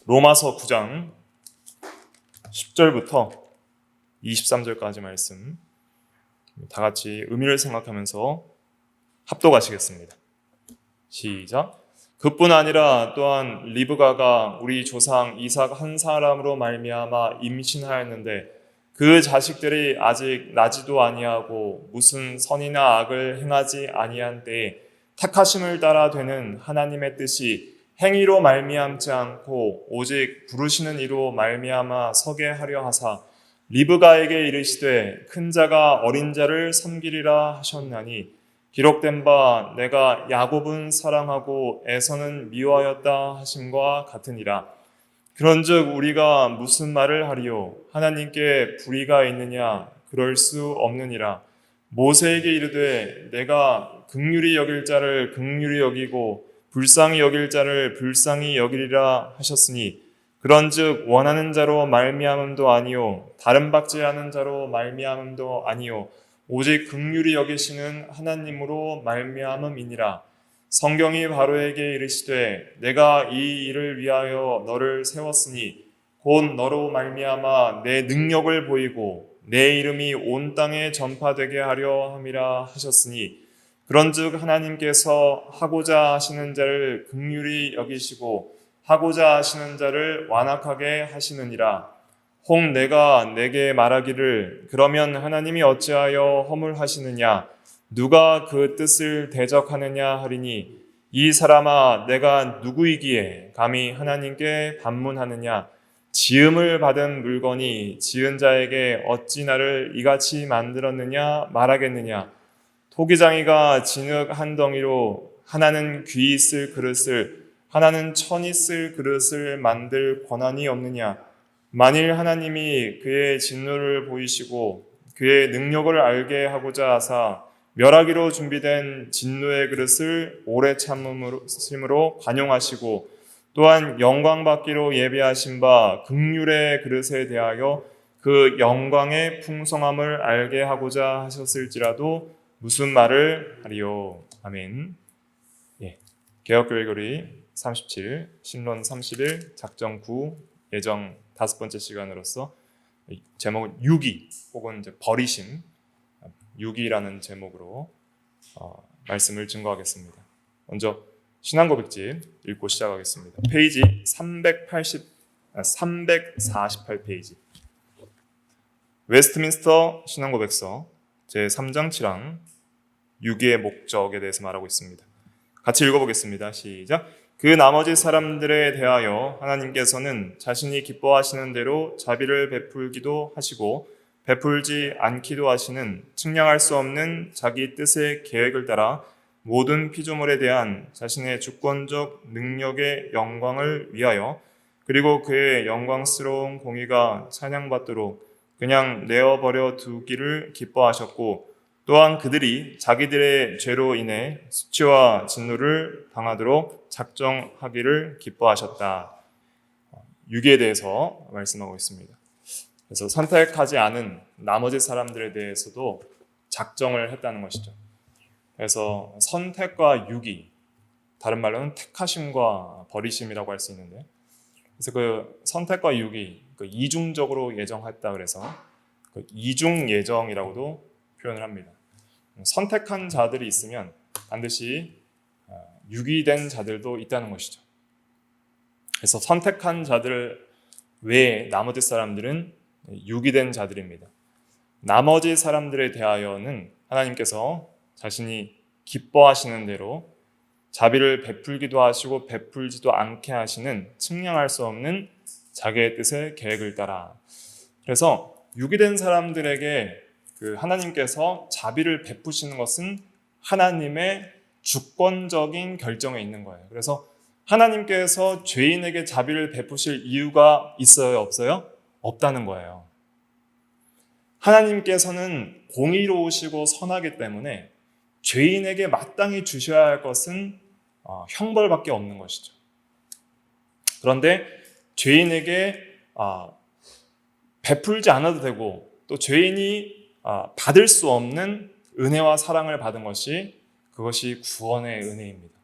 로마서 9장 10절부터 23절까지 말씀 다 같이 의미를 생각하면서 합독하시겠습니다. 시작. 그뿐 아니라 또한 리브가가 우리 조상 이삭 한 사람으로 말미암아 임신하였는데 그 자식들이 아직 나지도 아니하고 무슨 선이나 악을 행하지 아니한 때에 택하심을 따라 되는 하나님의 뜻이 행위로 말미암지 않고 오직 부르시는 이로 말미암아 서게 하려 하사 리브가에게 이르시되 큰 자가 어린 자를 섬기리라 하셨나니 기록된 바 내가 야곱은 사랑하고 에서는 미워하였다 하심과 같으니라. 그런즉 우리가 무슨 말을 하리요? 하나님께 불의가 있느냐? 그럴 수 없느니라. 모세에게 이르되 내가 긍휼히 여길 자를 긍휼히 여기고 불쌍히 여길 자를 불쌍히 여기리라 하셨으니 그런즉 원하는 자로 말미암음도 아니요 다른 받지 않은 자로 말미암음도 아니요 오직 긍휼히 여기시는 하나님으로 말미암음이니라. 성경이 바로에게 이르시되 내가 이 일을 위하여 너를 세웠으니 곧 너로 말미암아 내 능력을 보이고 내 이름이 온 땅에 전파되게 하려 함이라 하셨으니 그런즉 하나님께서 하고자 하시는 자를 긍휼히 여기시고 하고자 하시는 자를 완악하게 하시느니라. 혹 내가 내게 말하기를 그러면 하나님이 어찌하여 허물하시느냐 누가 그 뜻을 대적하느냐 하리니 이 사람아 내가 누구이기에 감히 하나님께 반문하느냐 지음을 받은 물건이 지은 자에게 어찌 나를 이같이 만들었느냐 말하겠느냐 토기장이가 진흙 한 덩이로 하나는 귀 쓸 그릇을 하나는 천이 쓸 그릇을 만들 권한이 없느냐 만일 하나님이 그의 진노를 보이시고 그의 능력을 알게 하고자 하사 멸하기로 준비된 진노의 그릇을 오래 참음으로 관용하시고 또한 영광 받기로 예비하신 바 긍휼의 그릇에 대하여 그 영광의 풍성함을 알게 하고자 하셨을지라도 무슨 말을 하리요. 아멘. 개혁교회 교리 37, 신론 31, 작정 9, 예정 5번째 시간으로서 제목은 유기 혹은 이제 버리심, 유기라는 제목으로 말씀을 증거하겠습니다. 먼저 신앙고백집 읽고 시작하겠습니다. 페이지 348페이지 웨스트민스터 신앙고백서 제3장 7항 유기의 목적에 대해서 말하고 있습니다. 같이 읽어보겠습니다. 시작. 그 나머지 사람들에 대하여 하나님께서는 자신이 기뻐하시는 대로 자비를 베풀기도 하시고 베풀지 않기도 하시는 측량할 수 없는 자기 뜻의 계획을 따라 모든 피조물에 대한 자신의 주권적 능력의 영광을 위하여 그리고 그의 영광스러운 공의가 찬양받도록 그냥 내어버려 두기를 기뻐하셨고 또한 그들이 자기들의 죄로 인해 수치와 진노를 당하도록 작정하기를 기뻐하셨다. 유기에 대해서 말씀하고 있습니다. 그래서 선택하지 않은 나머지 사람들에 대해서도 작정을 했다는 것이죠. 그래서 선택과 유기, 다른 말로는 택하심과 버리심이라고 할 수 있는데, 그래서 그 선택과 유기, 그 이중적으로 예정했다 그래서 그 이중 예정이라고도 표현을 합니다. 선택한 자들이 있으면 반드시 유기된 자들도 있다는 것이죠. 그래서 선택한 자들 외에 나머지 사람들은 유기된 자들입니다. 나머지 사람들에 대하여는 하나님께서 자신이 기뻐하시는 대로 자비를 베풀기도 하시고 베풀지도 않게 하시는 측량할 수 없는 자기의 뜻의 계획을 따라. 그래서 유기된 사람들에게 하나님께서 자비를 베푸시는 것은 하나님의 주권적인 결정에 있는 거예요. 그래서 하나님께서 죄인에게 자비를 베푸실 이유가 있어요? 없어요? 없다는 거예요. 하나님께서는 공의로우시고 선하기 때문에 죄인에게 마땅히 주셔야 할 것은 형벌밖에 없는 것이죠. 그런데 죄인에게 베풀지 않아도 되고 또 죄인이 받을 수 없는 은혜와 사랑을 받은 것이 그것이 구원의 은혜입니다.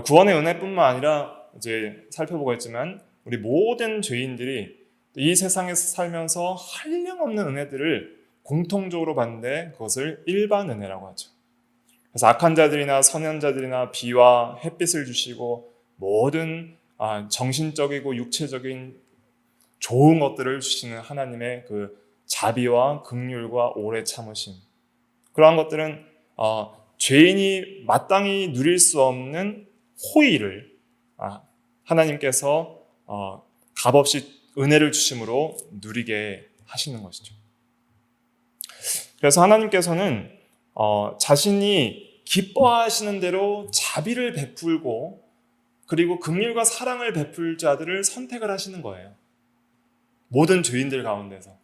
구원의 은혜뿐만 아니라 이제 살펴보겠지만 우리 모든 죄인들이 이 세상에서 살면서 한량없는 은혜들을 공통적으로 받는데 그것을 일반 은혜라고 하죠. 그래서 악한 자들이나 선한 자들이나 비와 햇빛을 주시고 모든 정신적이고 육체적인 좋은 것들을 주시는 하나님의 그 자비와 긍휼과 오래 참으심, 그러한 것들은 죄인이 마땅히 누릴 수 없는 호의를 하나님께서 값없이 은혜를 주심으로 누리게 하시는 것이죠. 그래서 하나님께서는 자신이 기뻐하시는 대로 자비를 베풀고 그리고 긍휼과 사랑을 베풀 자들을 선택을 하시는 거예요. 모든 죄인들 가운데서.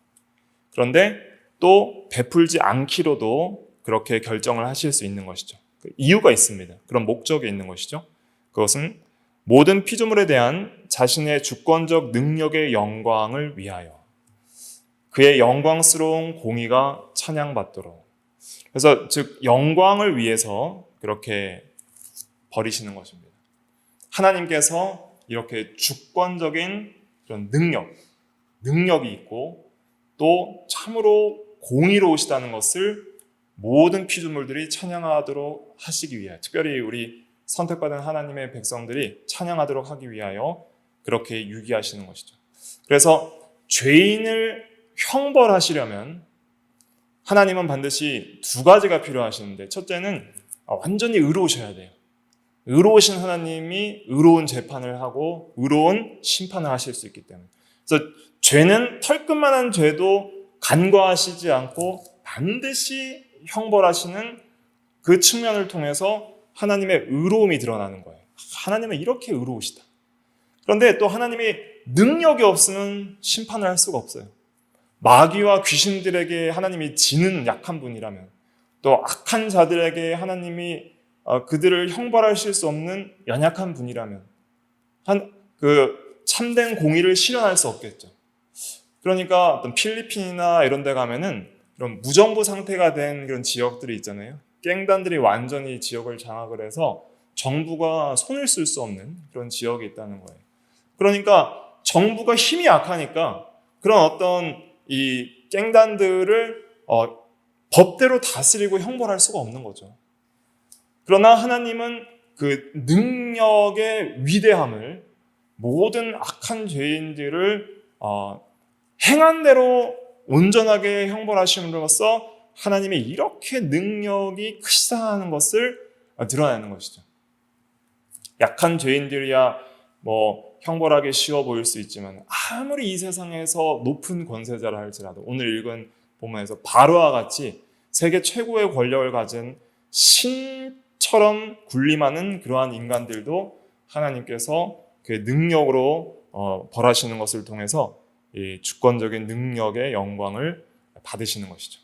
그런데 또 베풀지 않기로도 그렇게 결정을 하실 수 있는 것이죠. 이유가 있습니다. 그런 목적이 있는 것이죠. 그것은 모든 피조물에 대한 자신의 주권적 능력의 영광을 위하여 그의 영광스러운 공의가 찬양받도록. 그래서 즉 영광을 위해서 그렇게 버리시는 것입니다. 하나님께서 이렇게 주권적인 그런 능력이 있고 또 참으로 공의로우시다는 것을 모든 피조물들이 찬양하도록 하시기 위하여, 특별히 우리 선택받은 하나님의 백성들이 찬양하도록 하기 위하여 그렇게 유기하시는 것이죠. 그래서 죄인을 형벌하시려면 하나님은 반드시 두 가지가 필요하시는데, 첫째는 완전히 의로우셔야 돼요. 의로우신 하나님이 의로운 재판을 하고 의로운 심판을 하실 수 있기 때문에. 그래서 죄는 털끝만한 죄도 간과하시지 않고 반드시 형벌하시는 그 측면을 통해서 하나님의 의로움이 드러나는 거예요. 하나님은 이렇게 의로우시다. 그런데 또 하나님이 능력이 없으면 심판을 할 수가 없어요. 마귀와 귀신들에게 하나님이 지는 약한 분이라면, 또 악한 자들에게 하나님이 그들을 형벌하실 수 없는 연약한 분이라면 그 참된 공의를 실현할 수 없겠죠. 그러니까 어떤 필리핀이나 이런 데 가면은 이런 무정부 상태가 된 그런 지역들이 있잖아요. 갱단들이 완전히 지역을 장악을 해서 정부가 손을 쓸 수 없는 그런 지역이 있다는 거예요. 그러니까 정부가 힘이 약하니까 그런 어떤 이 갱단들을 법대로 다스리고 형벌할 수가 없는 거죠. 그러나 하나님은 그 능력의 위대함을 모든 악한 죄인들을 행한 대로 온전하게 형벌하심으로써 하나님의 이렇게 능력이 크시다는 것을 드러내는 것이죠. 약한 죄인들이야 형벌하기 쉬워 보일 수 있지만 아무리 이 세상에서 높은 권세자라 할지라도 오늘 읽은 본문에서 바로와 같이 세계 최고의 권력을 가진 신처럼 군림하는 그러한 인간들도 하나님께서 그 능력으로 벌하시는 것을 통해서 이 주권적인 능력의 영광을 받으시는 것이죠.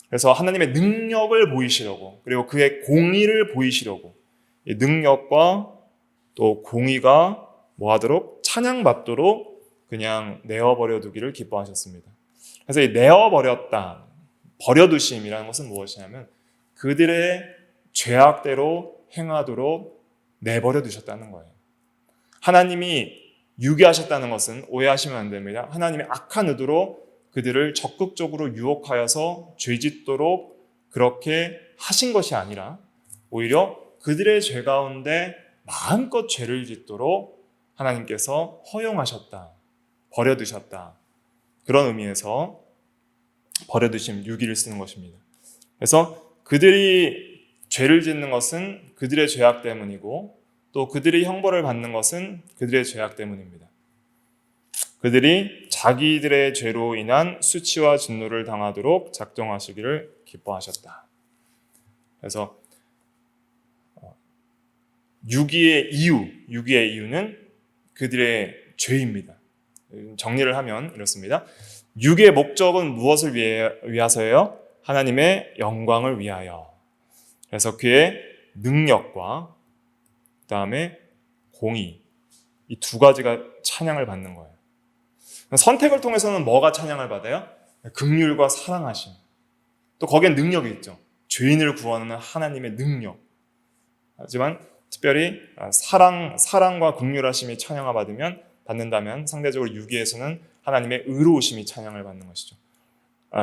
그래서 하나님의 능력을 보이시려고, 그리고 그의 공의를 보이시려고 이 능력과 또 공의가 뭐하도록 찬양받도록 그냥 내어버려 두기를 기뻐하셨습니다. 그래서 이 내어버렸다, 버려두심이라는 것은 무엇이냐면 그들의 죄악대로 행하도록 내버려 두셨다는 거예요. 하나님이 유기하셨다는 것은 오해하시면 안 됩니다. 하나님의 악한 의도로 그들을 적극적으로 유혹하여서 죄짓도록 그렇게 하신 것이 아니라 오히려 그들의 죄 가운데 마음껏 죄를 짓도록 하나님께서 허용하셨다, 버려두셨다. 그런 의미에서 버려두심, 유기를 쓰는 것입니다. 그래서 그들이 죄를 짓는 것은 그들의 죄악 때문이고 또 그들이 형벌을 받는 것은 그들의 죄악 때문입니다. 그들이 자기들의 죄로 인한 수치와 진노를 당하도록 작정하시기를 기뻐하셨다. 그래서 유기의 이유는 그들의 죄입니다. 정리를 하면 이렇습니다. 유기의 목적은 무엇을 위해서예요? 하나님의 영광을 위하여. 그래서 그의 능력과 그 다음에 공의, 이 두 가지가 찬양을 받는 거예요. 선택을 통해서는 뭐가 찬양을 받아요? 긍휼과 사랑하심. 또 거기에 능력이 있죠. 죄인을 구원하는 하나님의 능력. 하지만 특별히 사랑과 긍휼하심이 찬양을 받으면 받는다면 상대적으로 유기에서는 하나님의 의로우심이 찬양을 받는 것이죠.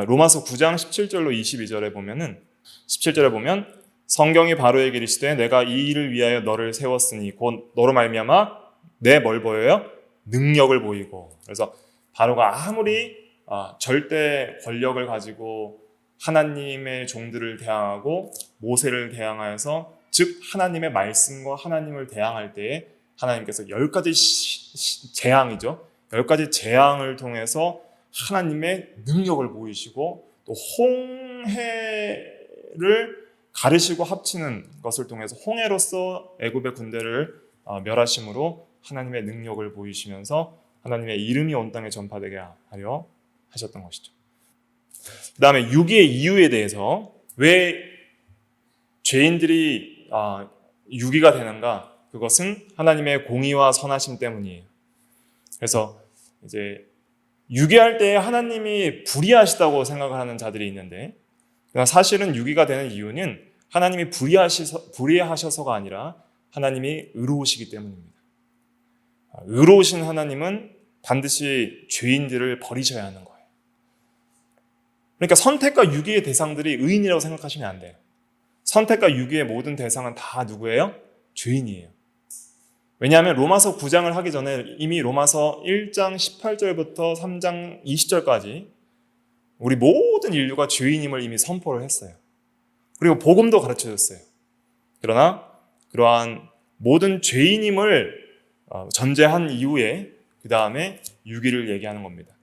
로마서 9장 17절로 22절에 보면은 17절에 보면 성경이 바로에게 이르시되 내가 이 일을 위하여 너를 세웠으니 곧 너로 말미암아 내 뭘 보여요? 능력을 보이고. 그래서 바로가 아무리 절대 권력을 가지고 하나님의 종들을 대항하고 모세를 대항하여서 즉 하나님의 말씀과 하나님을 대항할 때에 하나님께서 10가지 재앙이죠. 10가지 재앙을 통해서 하나님의 능력을 보이시고 또 홍해를 가르시고 합치는 것을 통해서 홍해로서 애굽의 군대를 멸하심으로 하나님의 능력을 보이시면서 하나님의 이름이 온 땅에 전파되게 하려 하셨던 것이죠. 그 다음에 유기의 이유에 대해서 왜 죄인들이 유기가 되는가? 그것은 하나님의 공의와 선하심 때문이에요. 그래서 이제 유기할 때 하나님이 불의하시다고 생각을 하는 자들이 있는데 사실은 유기가 되는 이유는 하나님이 불의하셔서가 아니라 하나님이 의로우시기 때문입니다. 의로우신 하나님은 반드시 죄인들을 버리셔야 하는 거예요. 그러니까 선택과 유기의 대상들이 의인이라고 생각하시면 안 돼요. 선택과 유기의 모든 대상은 다 누구예요? 죄인이에요. 왜냐하면 로마서 9장을 하기 전에 이미 로마서 1장 18절부터 3장 20절까지 우리 모든 인류가 죄인임을 이미 선포를 했어요. 그리고 복음도 가르쳐줬어요. 그러나 그러한 모든 죄인임을 전제한 이후에 그 다음에 유기를 얘기하는 겁니다.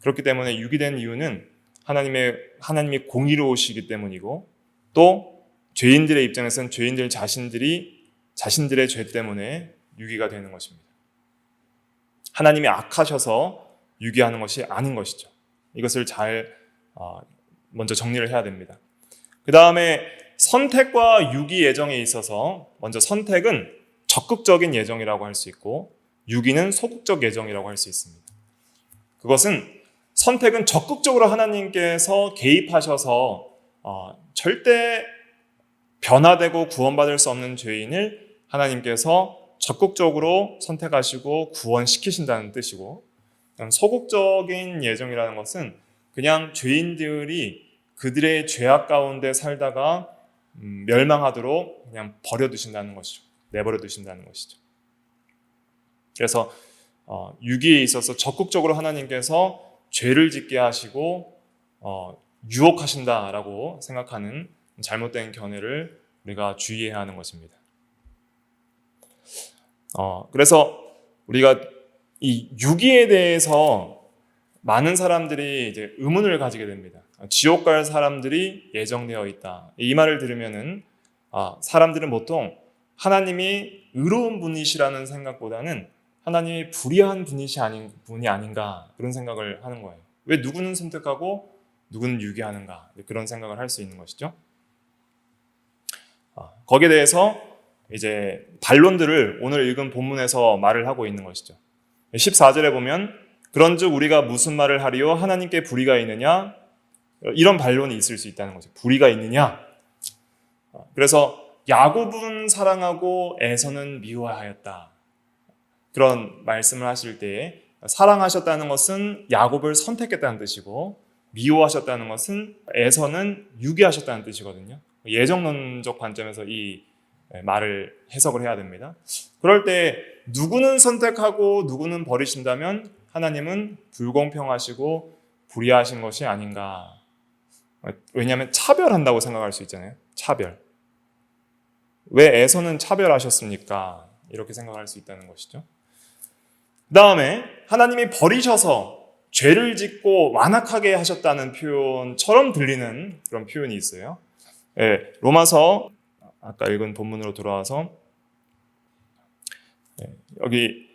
그렇기 때문에 유기된 이유는 하나님이 공의로우시기 때문이고 또 죄인들의 입장에서는 죄인들 자신들의 죄 때문에 유기가 되는 것입니다. 하나님이 악하셔서 유기하는 것이 아닌 것이죠. 이것을 잘 먼저 정리를 해야 됩니다. 그 다음에 선택과 유기 예정에 있어서 먼저 선택은 적극적인 예정이라고 할 수 있고 유기는 소극적 예정이라고 할 수 있습니다. 그것은 선택은 적극적으로 하나님께서 개입하셔서 절대 변화되고 구원받을 수 없는 죄인을 하나님께서 적극적으로 선택하시고 구원시키신다는 뜻이고 소극적인 예정이라는 것은 그냥 죄인들이 그들의 죄악 가운데 살다가 멸망하도록 그냥 버려두신다는 것이죠. 내버려두신다는 것이죠. 그래서 유기에 있어서 적극적으로 하나님께서 죄를 짓게 하시고 유혹하신다라고 생각하는 잘못된 견해를 우리가 주의해야 하는 것입니다. 그래서 우리가 이 유기에 대해서 많은 사람들이 이제 의문을 가지게 됩니다. 지옥 갈 사람들이 예정되어 있다. 이 말을 들으면은 사람들은 보통 하나님이 의로운 분이시라는 생각보다는 하나님이 불의한 분이 아닌가 그런 생각을 하는 거예요. 왜 누구는 선택하고 누구는 유기하는가 그런 생각을 할 수 있는 것이죠. 거기에 대해서 이제 반론들을 오늘 읽은 본문에서 말을 하고 있는 것이죠. 14절에 보면 그런즉 우리가 무슨 말을 하리요? 하나님께 불의가 있느냐? 이런 반론이 있을 수 있다는 거죠. 불의가 있느냐? 그래서 야곱은 사랑하고 에서는 미워하였다. 그런 말씀을 하실 때 사랑하셨다는 것은 야곱을 선택했다는 뜻이고 미워하셨다는 것은 에서는 유기하셨다는 뜻이거든요. 예정론적 관점에서 이 말을 해석을 해야 됩니다. 그럴 때 누구는 선택하고 누구는 버리신다면 하나님은 불공평하시고 불의하신 것이 아닌가. 왜냐하면 차별한다고 생각할 수 있잖아요. 차별. 왜 에서는 차별하셨습니까? 이렇게 생각할 수 있다는 것이죠. 그 다음에 하나님이 버리셔서 죄를 짓고 완악하게 하셨다는 표현처럼 들리는 그런 표현이 있어요. 로마서 아까 읽은 본문으로 돌아와서 여기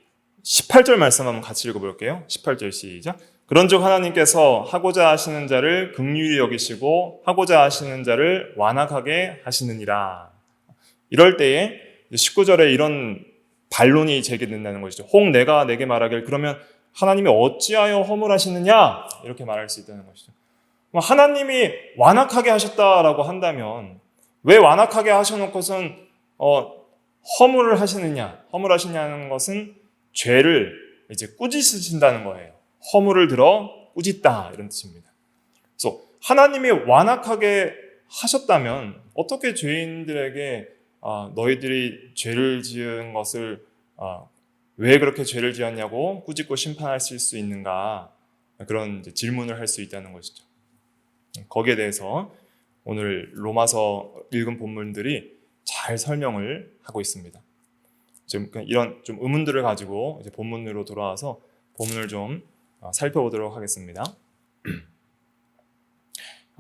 18절 말씀 한번 같이 읽어볼게요. 18절 시작. 그런즉 하나님께서 하고자 하시는 자를 긍휼히 여기시고 하고자 하시는 자를 완악하게 하시느니라. 이럴 때에 19절에 이런 반론이 제기된다는 것이죠. 혹 내가 내게 말하길 그러면 하나님이 어찌하여 허물하시느냐? 이렇게 말할 수 있다는 것이죠. 하나님이 완악하게 하셨다라고 한다면 왜 완악하게 하셔놓고선 허물을 하시느냐? 허물하시냐는 것은 죄를 이제 꾸짖으신다는 거예요. 허물을 들어 꾸짖다 이런 뜻입니다. 그래서 하나님이 완악하게 하셨다면 어떻게 죄인들에게 너희들이 죄를 지은 것을 왜 그렇게 죄를 지었냐고 꾸짖고 심판하실 수 있는가, 그런 이제 질문을 할 수 있다는 것이죠. 거기에 대해서 오늘 로마서 읽은 본문들이 잘 설명을 하고 있습니다. 지금 이런 좀 의문들을 가지고 이제 본문으로 돌아와서 본문을 좀 살펴보도록 하겠습니다.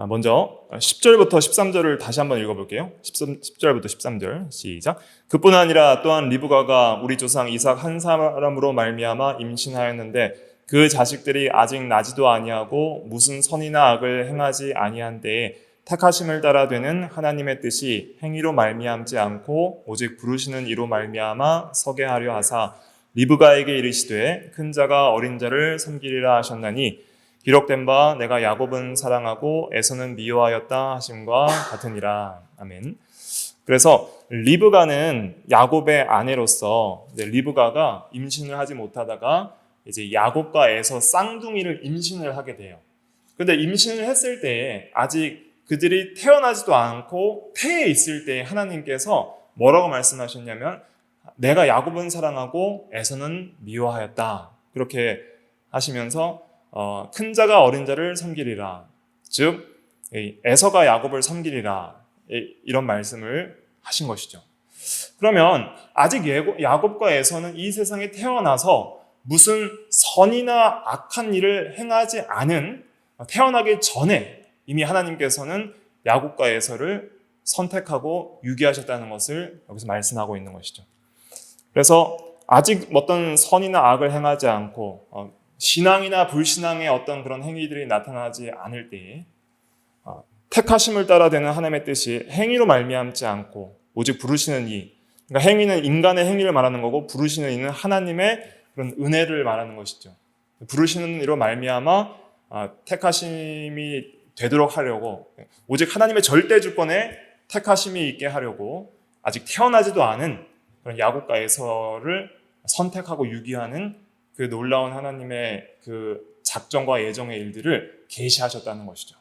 먼저 10절부터 13절을 다시 한번 읽어볼게요. 10절부터 13절 시작. 그뿐 아니라 또한 리브가가 우리 조상 이삭 한 사람으로 말미암아 임신하였는데 그 자식들이 아직 나지도 아니하고 무슨 선이나 악을 행하지 아니한 때에 택하심을 따라 되는 하나님의 뜻이 행위로 말미암지 않고 오직 부르시는 이로 말미암아 서게 하려 하사 리브가에게 이르시되 큰 자가 어린 자를 섬기리라 하셨나니 기록된 바 내가 야곱은 사랑하고 에서는 미워하였다 하심과 같으니라. 아멘. 그래서 리브가는 야곱의 아내로서 리브가가 임신을 하지 못하다가 이제 야곱과 에서 쌍둥이를 임신을 하게 돼요. 그런데 임신을 했을 때 아직 그들이 태어나지도 않고 태에 있을 때 하나님께서 뭐라고 말씀하셨냐면 내가 야곱은 사랑하고 에서는 미워하였다. 그렇게 하시면서 큰 자가 어린 자를 섬기리라. 즉 에서가 야곱을 섬기리라. 이런 말씀을 하신 것이죠. 그러면 아직 야곱과 에서는 이 세상에 태어나서 무슨 선이나 악한 일을 행하지 않은, 태어나기 전에 이미 하나님께서는 야곱과 에서를 선택하고 유기하셨다는 것을 여기서 말씀하고 있는 것이죠. 그래서 아직 어떤 선이나 악을 행하지 않고 신앙이나 불신앙의 어떤 그런 행위들이 나타나지 않을 때에 택하심을 따라 되는 하나님의 뜻이 행위로 말미암지 않고 오직 부르시는 이, 그러니까 행위는 인간의 행위를 말하는 거고 부르시는 이는 하나님의 그런 은혜를 말하는 것이죠. 부르시는 이로 말미암아 택하심이 되도록 하려고, 오직 하나님의 절대 주권에 택하심이 있게 하려고 아직 태어나지도 않은 그런 야곱과 에서를 선택하고 유기하는 그 놀라운 하나님의 그 작정과 예정의 일들을 계시하셨다는 것이죠.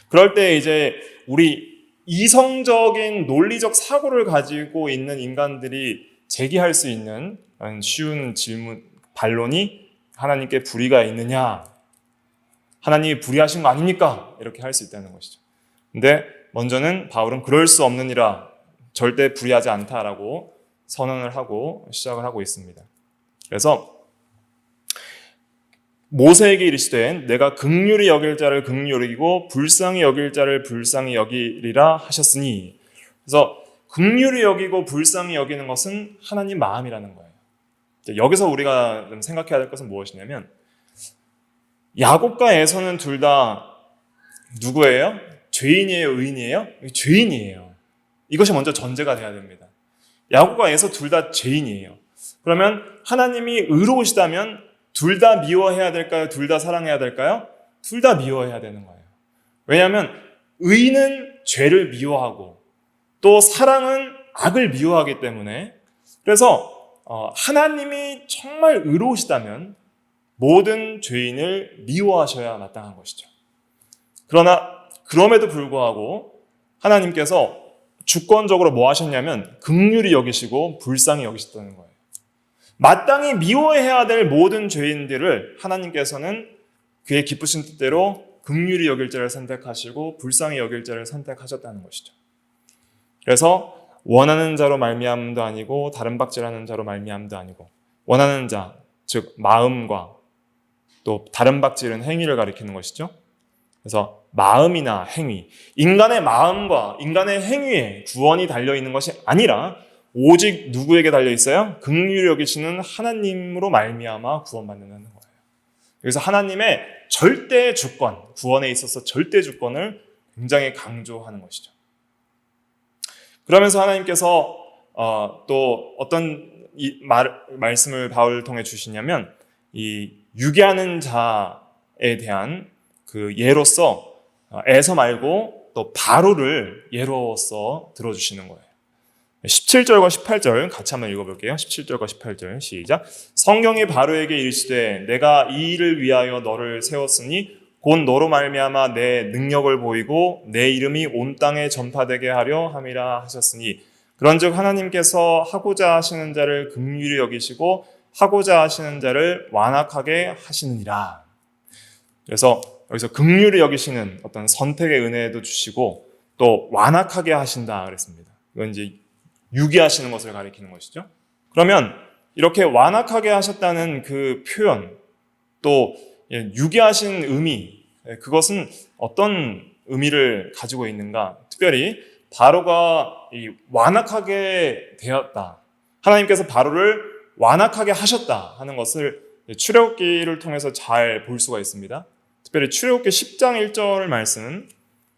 그럴 때 이제 우리 이성적인 논리적 사고를 가지고 있는 인간들이 제기할 수 있는 쉬운 질문, 반론이 하나님께 불의가 있느냐? 하나님이 불의하신 거 아닙니까? 이렇게 할 수 있다는 것이죠. 근데 먼저는 바울은 그럴 수 없느니라, 절대 불의하지 않다라고 선언을 하고 시작을 하고 있습니다. 그래서 모세에게 이르시되 내가 긍휼히 여길 자를 긍휼히 여기고 불쌍히 여길 자를 불쌍히 여기리라 하셨으니, 그래서 긍휼히 여기고 불쌍히 여기는 것은 하나님 마음이라는 거예요. 여기서 우리가 좀 생각해야 될 것은 무엇이냐면 야곱과 에서는 둘 다 누구예요? 죄인이에요? 의인이에요? 죄인이에요. 이것이 먼저 전제가 돼야 됩니다. 야곱과 에서 둘 다 죄인이에요. 그러면 하나님이 의로우시다면 둘 다 미워해야 될까요? 둘 다 사랑해야 될까요? 둘 다 미워해야 되는 거예요. 왜냐하면 의인은 죄를 미워하고 또 사랑은 악을 미워하기 때문에, 그래서 하나님이 정말 의로우시다면 모든 죄인을 미워하셔야 마땅한 것이죠. 그러나 그럼에도 불구하고 하나님께서 주권적으로 뭐 하셨냐면 긍휼히 여기시고 불쌍히 여기셨다는 거예요. 마땅히 미워해야 될 모든 죄인들을 하나님께서는 그의 기쁘신 뜻대로 긍휼히 여길 자를 선택하시고 불쌍히 여길 자를 선택하셨다는 것이죠. 그래서 원하는 자로 말미암도 아니고 다른 박질하는 자로 말미암도 아니고, 원하는 자, 즉 마음과 또 다른 박질은 행위를 가리키는 것이죠. 그래서 마음이나 행위, 인간의 마음과 인간의 행위에 구원이 달려있는 것이 아니라 오직 누구에게 달려있어요? 긍휼히 여기시는 하나님으로 말미암아 구원받는다는 거예요. 그래서 하나님의 절대 주권, 구원에 있어서 절대 주권을 굉장히 강조하는 것이죠. 그러면서 하나님께서 또 어떤 말씀을 바울을 통해 주시냐면 이 유기하는 자에 대한 그 예로서 에서 말고 또 바로를 예로서 들어주시는 거예요. 17절과 18절 같이 한번 읽어볼게요. 17절과 18절 시작. 성경이 바로에게 이르시되 내가 이 일을 위하여 너를 세웠으니 곧 너로 말미암아 내 능력을 보이고 내 이름이 온 땅에 전파되게 하려 함이라 하셨으니 그런즉 하나님께서 하고자 하시는 자를 긍휼히 여기시고 하고자 하시는 자를 완악하게 하시느니라. 그래서 여기서 긍휼히 여기시는 어떤 선택의 은혜도 주시고 또 완악하게 하신다 그랬습니다. 이건 이제 유기하시는 것을 가리키는 것이죠. 그러면 이렇게 완악하게 하셨다는 그 표현, 또 유기하신 의미, 그것은 어떤 의미를 가지고 있는가? 특별히 바로가 이 완악하게 되었다. 하나님께서 바로를 완악하게 하셨다 하는 것을 출애굽기를 통해서 잘 볼 수가 있습니다. 특별히 출애굽기 10장 1절 말씀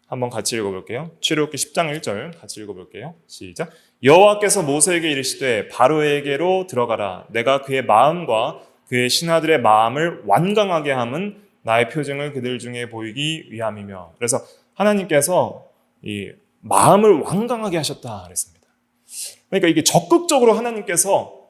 한번 같이 읽어볼게요. 출애굽기 10장 1절 같이 읽어볼게요. 시작. 여호와께서 모세에게 이르시되 바로에게로 들어가라. 내가 그의 마음과 그의 신하들의 마음을 완강하게 함은 나의 표징을 그들 중에 보이기 위함이며. 그래서 하나님께서 이 마음을 완강하게 하셨다 그랬습니다. 그러니까 이게 적극적으로 하나님께서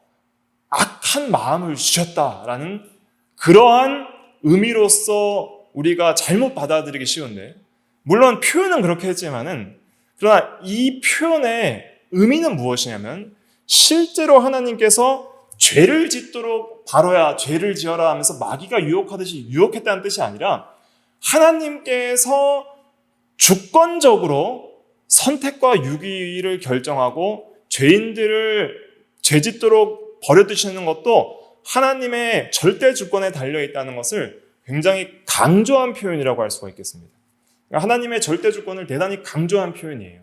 악한 마음을 주셨다라는 그러한 의미로서 우리가 잘못 받아들이기 쉬운데, 물론 표현은 그렇게 했지만은 그러나 이 표현의 의미는 무엇이냐면 실제로 하나님께서 죄를 짓도록 바로야 죄를 지어라 하면서 마귀가 유혹하듯이 유혹했다는 뜻이 아니라 하나님께서 주권적으로 선택과 유기를 결정하고 죄인들을 죄짓도록 버려두시는 것도 하나님의 절대 주권에 달려있다는 것을 굉장히 강조한 표현이라고 할 수가 있겠습니다. 하나님의 절대 주권을 대단히 강조한 표현이에요.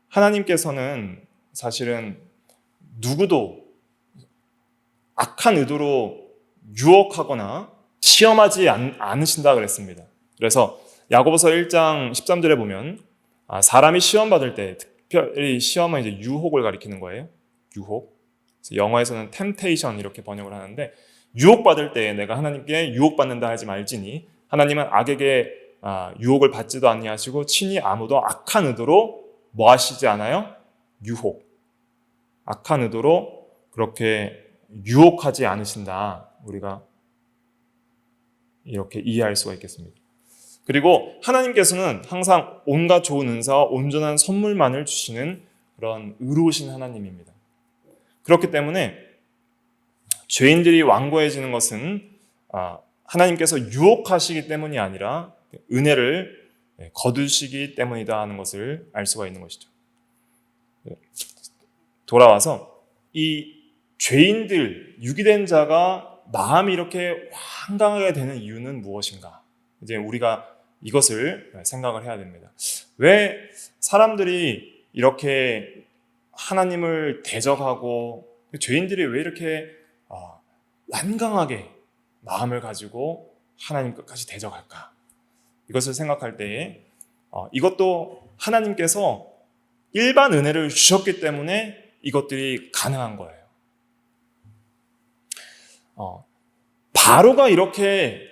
하나님께서는 사실은 누구도 악한 의도로 유혹하거나 시험하지 않으신다 그랬습니다. 그래서 야고보서 1장 13절에 보면 사람이 시험받을 때, 특별히 시험은 이제 유혹을 가리키는 거예요. 유혹. 영어에서는 temptation 이렇게 번역을 하는데, 유혹받을 때 내가 하나님께 유혹받는다 하지 말지니 하나님은 악에게 유혹을 받지도 아니하시고 친히 아무도 악한 의도로 뭐 하시지 않아요? 유혹. 악한 의도로 그렇게 유혹하지 않으신다. 우리가 이렇게 이해할 수가 있겠습니다. 그리고 하나님께서는 항상 온갖 좋은 은사와 온전한 선물만을 주시는 그런 의로우신 하나님입니다. 그렇기 때문에 죄인들이 완고해지는 것은 하나님께서 유혹하시기 때문이 아니라 은혜를 거두시기 때문이다 하는 것을 알 수가 있는 것이죠. 돌아와서 이 죄인들, 유기된 자가 마음이 이렇게 완강하게 되는 이유는 무엇인가? 이제 우리가 이것을 생각을 해야 됩니다. 왜 사람들이 이렇게 하나님을 대적하고 죄인들이 왜 이렇게 완강하게 마음을 가지고 하나님 끝까지 대적할까? 이것을 생각할 때에 이것도 하나님께서 일반 은혜를 주셨기 때문에 이것들이 가능한 거예요. 바로가 이렇게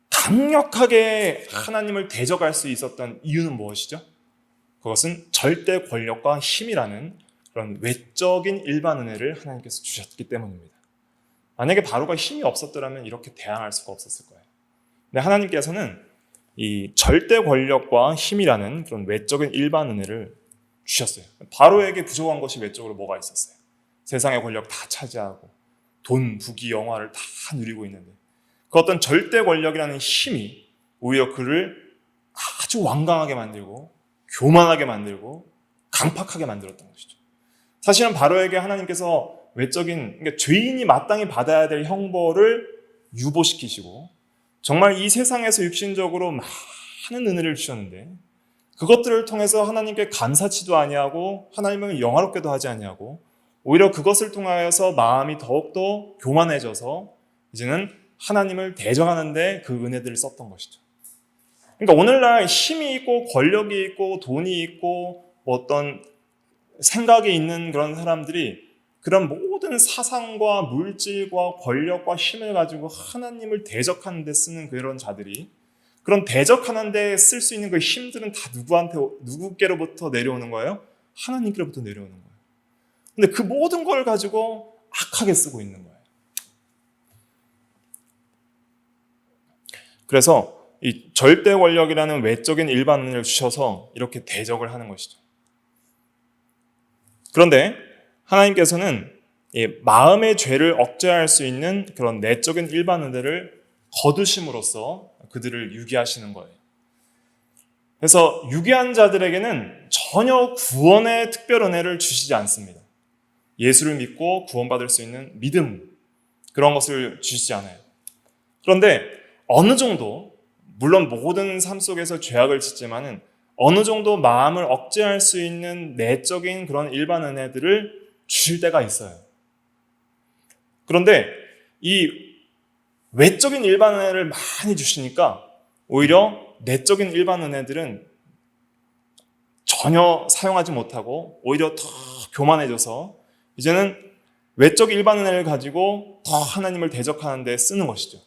강력하게 하나님을 대적할 수 있었던 이유는 무엇이죠? 그것은 절대 권력과 힘이라는 그런 외적인 일반 은혜를 하나님께서 주셨기 때문입니다. 만약에 바로가 힘이 없었더라면 이렇게 대항할 수가 없었을 거예요. 근데 하나님께서는 이 절대 권력과 힘이라는 그런 외적인 일반 은혜를 주셨어요. 바로에게 부족한 것이 외적으로 뭐가 있었어요? 세상의 권력 다 차지하고 돈, 부귀, 영화를 다 누리고 있는데 그 어떤 절대 권력이라는 힘이 오히려 그를 아주 완강하게 만들고 교만하게 만들고 강팍하게 만들었던 것이죠. 사실은 바로에게 하나님께서 외적인, 그러니까 죄인이 마땅히 받아야 될 형벌을 유보시키시고 정말 이 세상에서 육신적으로 많은 은혜를 주셨는데 그것들을 통해서 하나님께 감사치도 아니하고 하나님을 영화롭게도 하지 아니하고 오히려 그것을 통하여서 마음이 더욱더 교만해져서 이제는 하나님을 대적하는데 그 은혜들을 썼던 것이죠. 그러니까 오늘날 힘이 있고 권력이 있고 돈이 있고 어떤 생각이 있는 그런 사람들이 그런 모든 사상과 물질과 권력과 힘을 가지고 하나님을 대적하는 데 쓰는 그런 자들이 그런 대적하는 데 쓸 수 있는 그 힘들은 다 누구께로부터 내려오는 거예요? 하나님께로부터 내려오는 거예요. 근데 그 모든 걸 가지고 악하게 쓰고 있는 거예요. 그래서 이 절대 권력이라는 외적인 일반을 주셔서 이렇게 대적을 하는 것이죠. 그런데 하나님께서는 마음의 죄를 억제할 수 있는 그런 내적인 일반 은혜를 거두심으로써 그들을 유기하시는 거예요. 그래서 유기한 자들에게는 전혀 구원의 특별 은혜를 주시지 않습니다. 예수를 믿고 구원받을 수 있는 믿음, 그런 것을 주시지 않아요. 그런데 어느 정도, 물론 모든 삶 속에서 죄악을 짓지만은 어느 정도 마음을 억제할 수 있는 내적인 그런 일반 은혜들을 주실 때가 있어요. 그런데 이 외적인 일반 은혜를 많이 주시니까 오히려 내적인 일반 은혜들은 전혀 사용하지 못하고 오히려 더 교만해져서 이제는 외적 일반 은혜를 가지고 더 하나님을 대적하는 데 쓰는 것이죠.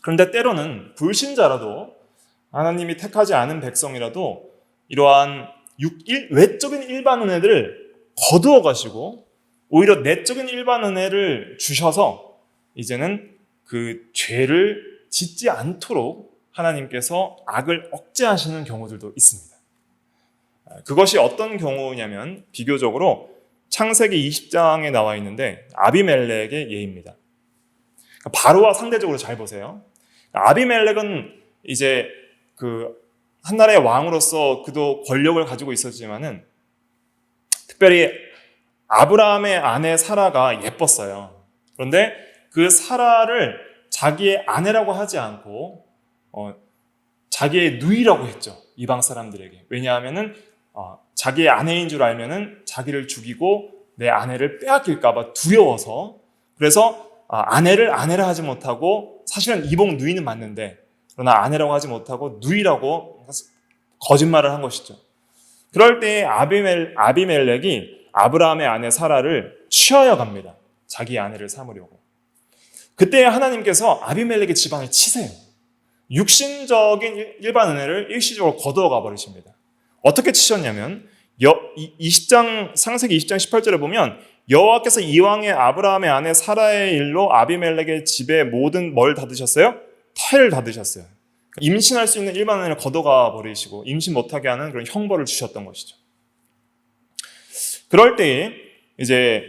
그런데 때로는 불신자라도 하나님이 택하지 않은 백성이라도 이러한 외적인 일반 은혜들을 거두어 가시고 오히려 내적인 일반 은혜를 주셔서 이제는 그 죄를 짓지 않도록 하나님께서 악을 억제하시는 경우들도 있습니다. 그것이 어떤 경우냐면 비교적으로 창세기 20장에 나와 있는데 아비멜렉의 예입니다. 바로와 상대적으로 잘 보세요. 아비멜렉은 이제 그 한 나라의 왕으로서 그도 권력을 가지고 있었지만은 특별히 아브라함의 아내 사라가 예뻤어요. 그런데 그 사라를 자기의 아내라고 하지 않고 자기의 누이라고 했죠. 이방 사람들에게. 왜냐하면은 자기의 아내인 줄 알면은 자기를 죽이고 내 아내를 빼앗길까봐 두려워서. 그래서 아내를 아내라 하지 못하고 사실은 이복 누이는 맞는데 그러나 아내라고 하지 못하고 누이라고 거짓말을 한 것이죠. 그럴 때 아비멜렉이 아브라함의 아내 사라를 취하여 갑니다. 자기 아내를 삼으려고. 그때 하나님께서 아비멜렉의 집안을 치세요. 육신적인 일반 은혜를 일시적으로 거두어가 버리십니다. 어떻게 치셨냐면 창세기 20장 18절에 보면 여호와께서 이왕에 아브라함의 아내 사라의 일로 아비멜렉의 집에 모든 뭘 닫으셨어요? 태를 닫으셨어요. 임신할 수 있는 일반 은혜를 거둬가 버리시고 임신 못하게 하는 그런 형벌을 주셨던 것이죠. 그럴 때에 이제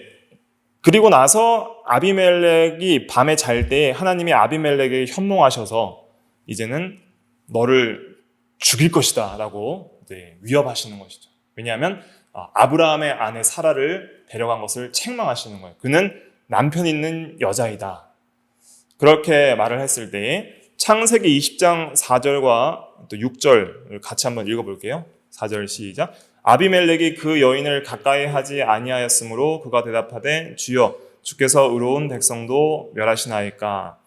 그리고 나서 아비멜렉이 밤에 잘 때 하나님이 아비멜렉에게 현몽하셔서 이제는 너를 죽일 것이다 라고 위협하시는 것이죠. 왜냐하면 아브라함의 아내 사라를 데려간 것을 책망하시는 거예요. 그는 남편 있는 여자이다. 그렇게 말을 했을 때에 창세기 20장 4절과 또 6절 같이 한번 읽어볼게요. 4절 시작. 아비멜렉이 그 여인을 가까이 하지 아니하였으므로 그가 대답하되 주여 주께서 의로운 백성도 멸하시나이까.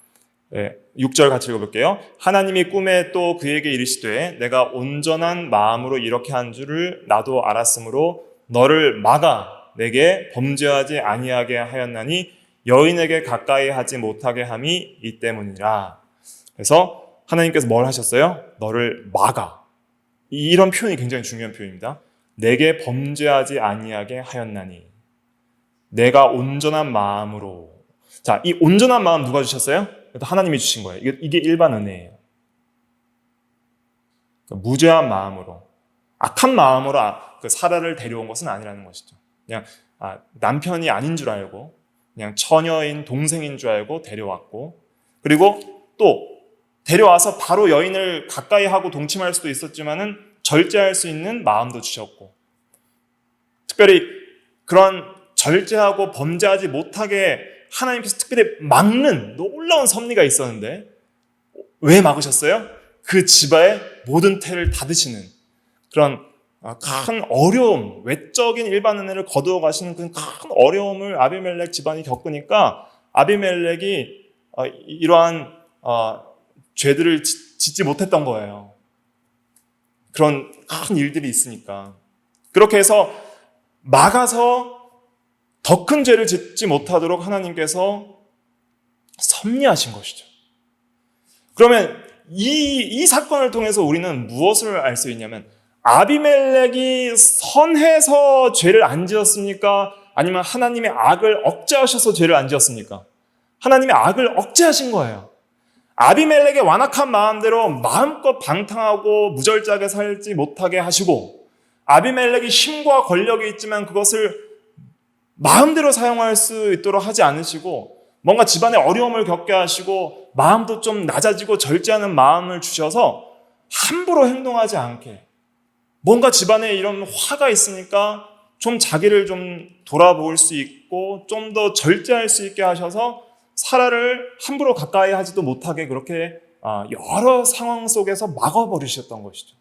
6절 같이 읽어볼게요. 하나님이 꿈에 또 그에게 이르시되 내가 온전한 마음으로 이렇게 한 줄을 나도 알았으므로 너를 막아 내게 범죄하지 아니하게 하였나니 여인에게 가까이 하지 못하게 함이 이 때문이라. 그래서 하나님께서 뭘 하셨어요? 너를 막아. 이런 표현이 굉장히 중요한 표현입니다. 내게 범죄하지 아니하게 하였나니. 내가 온전한 마음으로. 자, 이 온전한 마음 누가 주셨어요? 하나님이 주신 거예요. 이게 일반 은혜예요. 무죄한 마음으로, 악한 마음으로 그 사라를 데려온 것은 아니라는 것이죠. 그냥 남편이 아닌 줄 알고 그냥 처녀인 동생인 줄 알고 데려왔고, 그리고 또 데려와서 바로 여인을 가까이 하고 동침할 수도 있었지만은 절제할 수 있는 마음도 주셨고, 특별히 그런 절제하고 범죄하지 못하게 하나님께서 특별히 막는 놀라운 섭리가 있었는데 왜 막으셨어요? 그 집안의 모든 태를 닫으시는 그런 큰 어려움, 외적인 일반 은혜를 거두어 가시는 그 큰 어려움을 아비멜렉 집안이 겪으니까 아비멜렉이 이러한 죄들을 짓지 못했던 거예요. 그런 큰 일들이 있으니까. 그렇게 해서 막아서 더 큰 죄를 짓지 못하도록 하나님께서 섭리하신 것이죠. 그러면 이 사건을 통해서 우리는 무엇을 알 수 있냐면 아비멜렉이 선해서 죄를 안 지었습니까? 아니면 하나님의 악을 억제하셔서 죄를 안 지었습니까? 하나님의 악을 억제하신 거예요. 아비멜렉의 완악한 마음대로 마음껏 방탕하고 무절제하게 살지 못하게 하시고, 아비멜렉이 힘과 권력이 있지만 그것을 마음대로 사용할 수 있도록 하지 않으시고, 뭔가 집안에 어려움을 겪게 하시고 마음도 좀 낮아지고 절제하는 마음을 주셔서 함부로 행동하지 않게, 뭔가 집안에 이런 화가 있으니까 좀 자기를 좀 돌아볼 수 있고 좀 더 절제할 수 있게 하셔서 사라를 함부로 가까이 하지도 못하게 그렇게 여러 상황 속에서 막아버리셨던 것이죠.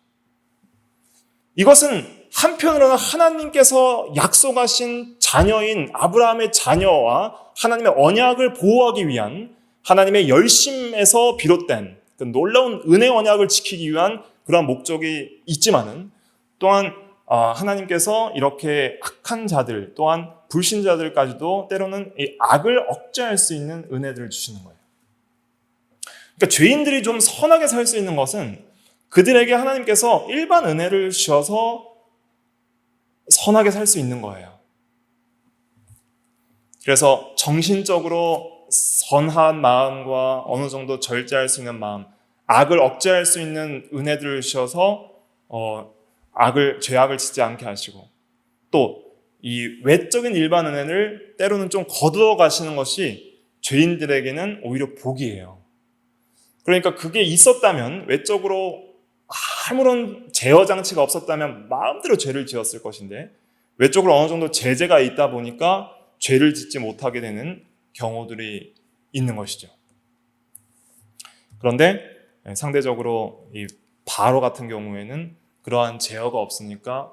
이것은 한편으로는 하나님께서 약속하신 자녀인 아브라함의 자녀와 하나님의 언약을 보호하기 위한 하나님의 열심에서 비롯된 그 놀라운 은혜 언약을 지키기 위한 그러한 목적이 있지만은, 또한 하나님께서 이렇게 악한 자들 또한 불신자들까지도 때로는 이 악을 억제할 수 있는 은혜들을 주시는 거예요. 그러니까 죄인들이 좀 선하게 살 수 있는 것은 그들에게 하나님께서 일반 은혜를 주셔서 선하게 살 수 있는 거예요. 그래서 정신적으로 선한 마음과 어느 정도 절제할 수 있는 마음, 악을 억제할 수 있는 은혜들을 주셔서 죄악을 짓지 않게 하시고, 또 이 외적인 일반 은혜를 때로는 좀 거두어 가시는 것이 죄인들에게는 오히려 복이에요. 그러니까 그게 있었다면, 외적으로 아무런 제어 장치가 없었다면 마음대로 죄를 지었을 것인데, 외적으로 어느 정도 제재가 있다 보니까 죄를 짓지 못하게 되는 경우들이 있는 것이죠. 그런데 상대적으로 이 바로 같은 경우에는 그러한 제어가 없으니까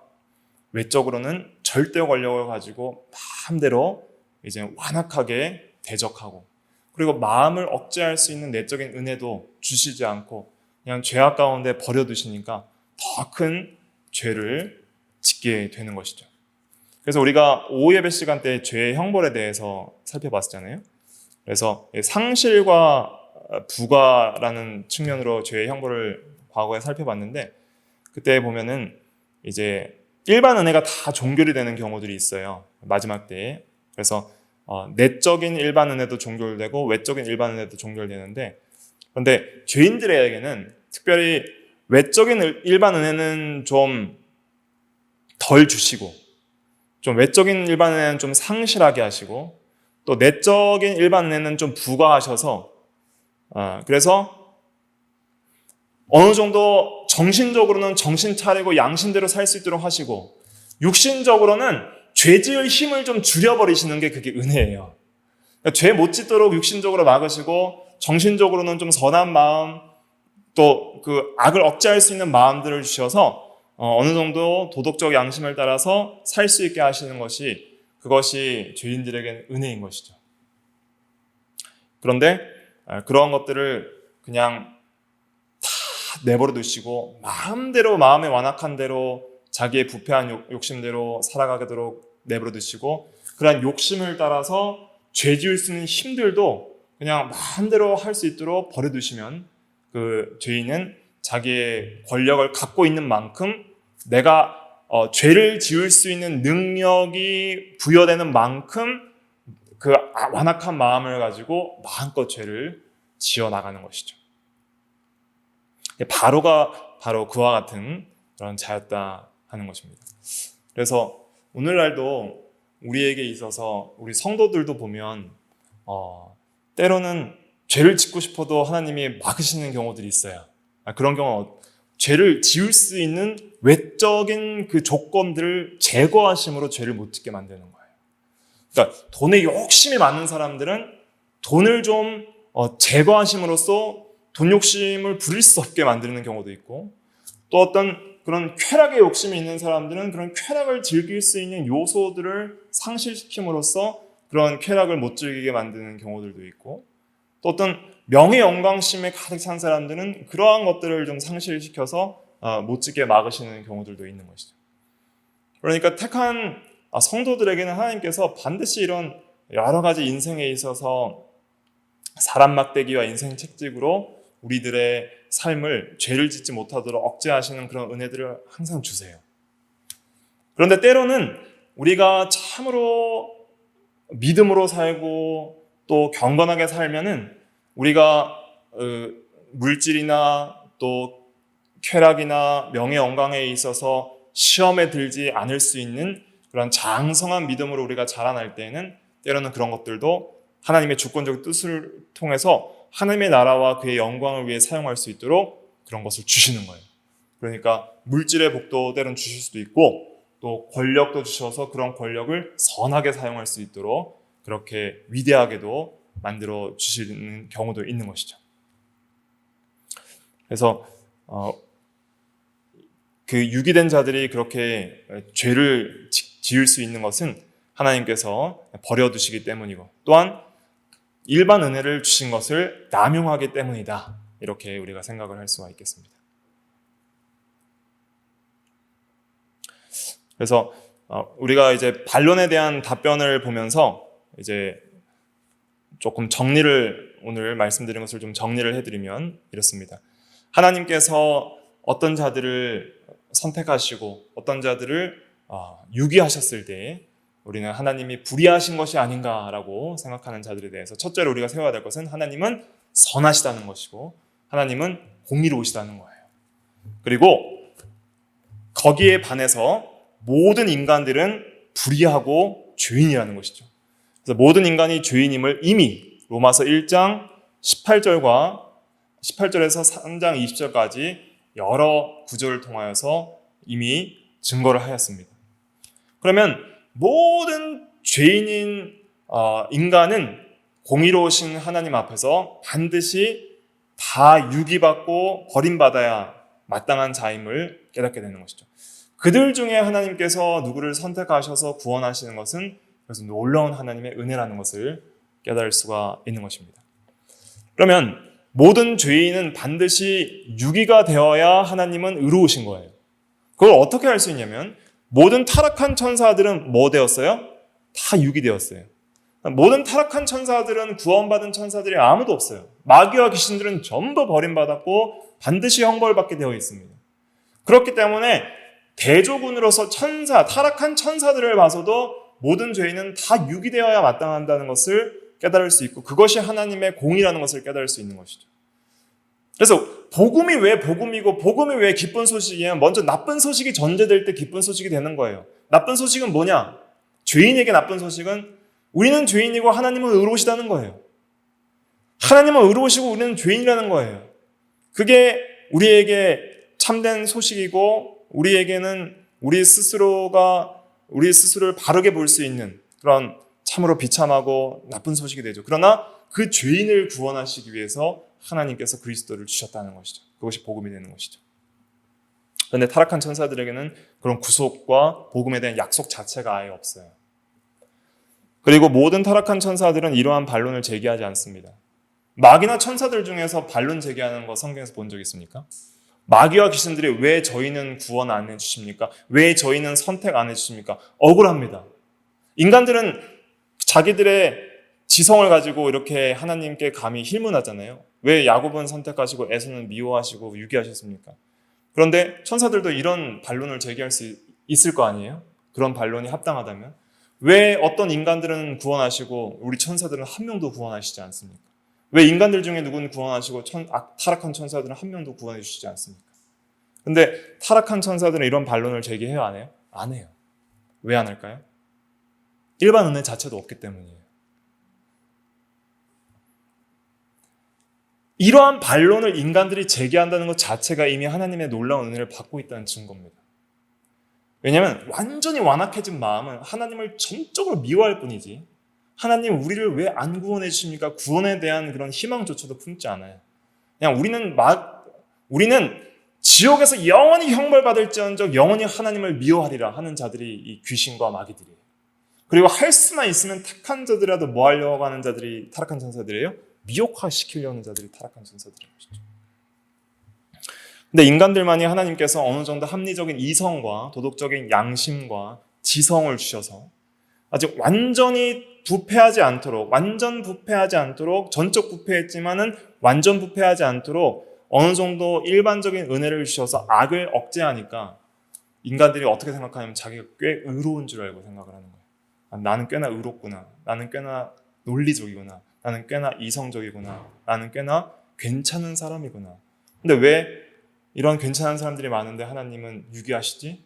외적으로는 절대 권력을 가지고 마음대로 이제 완악하게 대적하고, 그리고 마음을 억제할 수 있는 내적인 은혜도 주시지 않고 그냥 죄악 가운데 버려두시니까 더 큰 죄를 짓게 되는 것이죠. 그래서 우리가 오후 예배 시간 때 죄의 형벌에 대해서 살펴봤잖아요. 그래서 상실과 부과라는 측면으로 죄의 형벌을 과거에 살펴봤는데, 그때 보면은 이제 일반 은혜가 다 종결이 되는 경우들이 있어요. 마지막 때에. 그래서 내적인 일반 은혜도 종결되고 외적인 일반 은혜도 종결되는데, 그런데 죄인들에게는 특별히 외적인 일반 은혜는 좀 덜 주시고, 좀 외적인 일반 은혜는 좀 상실하게 하시고, 또 내적인 일반 은혜는 좀 부과하셔서 그래서 어느 정도 정신적으로는 정신 차리고 양심대로 살 수 있도록 하시고, 육신적으로는 죄 지을 힘을 좀 줄여버리시는 게 그게 은혜예요. 그러니까 죄 못 짓도록 육신적으로 막으시고, 정신적으로는 좀 선한 마음, 또 그 악을 억제할 수 있는 마음들을 주셔서 어느 정도 도덕적 양심을 따라서 살 수 있게 하시는 것이, 그것이 죄인들에게는 은혜인 것이죠. 그런데 그런 것들을 그냥 다 내버려 두시고 마음대로, 마음의 완악한 대로 자기의 부패한 욕심대로 살아가도록 내버려 두시고, 그러한 욕심을 따라서 죄 지을 수 있는 힘들도 그냥 마음대로 할 수 있도록 버려두시면, 그 죄인은 자기의 권력을 갖고 있는 만큼, 내가 죄를 지을 수 있는 능력이 부여되는 만큼 그 완악한 마음을 가지고 마음껏 죄를 지어 나가는 것이죠. 바로가 바로 그와 같은 그런 자였다 하는 것입니다. 그래서 오늘날도 우리에게 있어서 우리 성도들도 보면 때로는 죄를 짓고 싶어도 하나님이 막으시는 경우들이 있어요. 그런 경우는 죄를 지을 수 있는 외적인 그 조건들을 제거하심으로 죄를 못 짓게 만드는 거예요. 그러니까 돈에 욕심이 많은 사람들은 돈을 좀 제거하심으로써 돈 욕심을 부릴 수 없게 만드는 경우도 있고, 또 어떤 그런 쾌락의 욕심이 있는 사람들은 그런 쾌락을 즐길 수 있는 요소들을 상실시킴으로써 그런 쾌락을 못 즐기게 만드는 경우들도 있고, 또 어떤 명예 영광심에 가득 찬 사람들은 그러한 것들을 좀 상실시켜서 못 짓게 막으시는 경우들도 있는 것이죠. 그러니까 택한 성도들에게는 하나님께서 반드시 이런 여러 가지 인생에 있어서 사람 막대기와 인생 책찍으로 우리들의 삶을 죄를 짓지 못하도록 억제하시는 그런 은혜들을 항상 주세요. 그런데 때로는 우리가 참으로 믿음으로 살고 또 경건하게 살면은 우리가 물질이나 또 쾌락이나 명예 영광에 있어서 시험에 들지 않을 수 있는 그런 장성한 믿음으로 우리가 자라날 때에는 때로는 그런 것들도 하나님의 주권적 뜻을 통해서 하나님의 나라와 그의 영광을 위해 사용할 수 있도록 그런 것을 주시는 거예요. 그러니까 물질의 복도 때로는 주실 수도 있고 또 권력도 주셔서 그런 권력을 선하게 사용할 수 있도록 그렇게 위대하게도 만들어 주시는 경우도 있는 것이죠. 그래서 그 유기된 자들이 그렇게 죄를 지을 수 있는 것은 하나님께서 버려두시기 때문이고 또한 일반 은혜를 주신 것을 남용하기 때문이다. 이렇게 우리가 생각을 할 수가 있겠습니다. 그래서 우리가 이제 반론에 대한 답변을 보면서 이제 조금 정리를 오늘 말씀드린 것을 좀 정리를 해드리면 이렇습니다. 하나님께서 어떤 자들을 선택하시고 어떤 자들을 유기하셨을 때 우리는 하나님이 불의하신 것이 아닌가라고 생각하는 자들에 대해서 첫째로 우리가 세워야 될 것은 하나님은 선하시다는 것이고 하나님은 공의로우시다는 거예요. 그리고 거기에 반해서 모든 인간들은 불의하고 죄인이라는 것이죠. 그래서 모든 인간이 죄인임을 이미 로마서 1장 18절에서 3장 20절까지 여러 구절을 통하여서 이미 증거를 하였습니다. 그러면 모든 죄인인 인간은 공의로우신 하나님 앞에서 반드시 다 유기받고 버림받아야 마땅한 자임을 깨닫게 되는 것이죠. 그들 중에 하나님께서 누구를 선택하셔서 구원하시는 것은 그래서 놀라운 하나님의 은혜라는 것을 깨달을 수가 있는 것입니다. 그러면 모든 죄인은 반드시 유기가 되어야 하나님은 의로우신 거예요. 그걸 어떻게 할 수 있냐면 모든 타락한 천사들은 뭐 되었어요? 다 유기되었어요. 모든 타락한 천사들은 구원받은 천사들이 아무도 없어요. 마귀와 귀신들은 전부 버림받았고 반드시 형벌받게 되어 있습니다. 그렇기 때문에 대조군으로서 타락한 천사들을 봐서도 모든 죄인은 다 유기되어야 마땅한다는 것을 깨달을 수 있고 그것이 하나님의 공의라는 것을 깨달을 수 있는 것이죠. 그래서 복음이 왜 복음이고 복음이 왜 기쁜 소식이냐면 먼저 나쁜 소식이 전제될 때 기쁜 소식이 되는 거예요. 나쁜 소식은 뭐냐? 죄인에게 나쁜 소식은 우리는 죄인이고 하나님은 의로우시다는 거예요. 하나님은 의로우시고 우리는 죄인이라는 거예요. 그게 우리에게 참된 소식이고 우리에게는 우리 스스로를 바르게 볼 수 있는 그런 참으로 비참하고 나쁜 소식이 되죠. 그러나 그 죄인을 구원하시기 위해서 하나님께서 그리스도를 주셨다는 것이죠. 그것이 복음이 되는 것이죠. 그런데 타락한 천사들에게는 그런 구속과 복음에 대한 약속 자체가 아예 없어요. 그리고 모든 타락한 천사들은 이러한 반론을 제기하지 않습니다. 마귀나 천사들 중에서 반론 제기하는 거 성경에서 본 적 있습니까? 마귀와 귀신들이 왜 저희는 구원 안 해주십니까? 왜 저희는 선택 안 해주십니까? 억울합니다. 인간들은 자기들의 지성을 가지고 이렇게 하나님께 감히 힐문하잖아요. 왜 야곱은 선택하시고 에서는 미워하시고 유기하셨습니까? 그런데 천사들도 이런 반론을 제기할 수 있을 거 아니에요? 그런 반론이 합당하다면? 왜 어떤 인간들은 구원하시고 우리 천사들은 한 명도 구원하시지 않습니까? 왜 인간들 중에 누구는 구원하시고 타락한 천사들은 한 명도 구원해 주시지 않습니까? 근데 타락한 천사들은 이런 반론을 제기해요? 안 해요? 안 해요. 왜 안 할까요? 일반 은혜 자체도 없기 때문이에요. 이러한 반론을 인간들이 제기한다는 것 자체가 이미 하나님의 놀라운 은혜를 받고 있다는 증거입니다. 왜냐하면 완전히 완악해진 마음은 하나님을 전적으로 미워할 뿐이지 하나님 우리를 왜 안 구원해 주십니까? 구원에 대한 그런 희망조차도 품지 않아요. 그냥 우리는 지옥에서 영원히 형벌받을지언정 영원히 하나님을 미워하리라 하는 자들이 이 귀신과 마귀들이에요. 그리고 할 수만 있으면 택한 자들이라도 뭐 하려고 하는 자들이 타락한 천사들이에요? 미혹화시키려는 자들이 타락한 천사들인 것이죠. 근데 인간들만이 하나님께서 어느 정도 합리적인 이성과 도덕적인 양심과 지성을 주셔서 아직 완전히 부패하지 않도록, 완전 부패하지 않도록, 전적 부패했지만은 완전 부패하지 않도록 어느 정도 일반적인 은혜를 주셔서 악을 억제하니까 인간들이 어떻게 생각하냐면 자기가 꽤 의로운 줄 알고 생각을 하는 거예요. 아, 나는 꽤나 의롭구나. 나는 꽤나 논리적이구나. 나는 꽤나 이성적이구나. 나는 꽤나 괜찮은 사람이구나. 근데 왜 이런 괜찮은 사람들이 많은데 하나님은 유기하시지?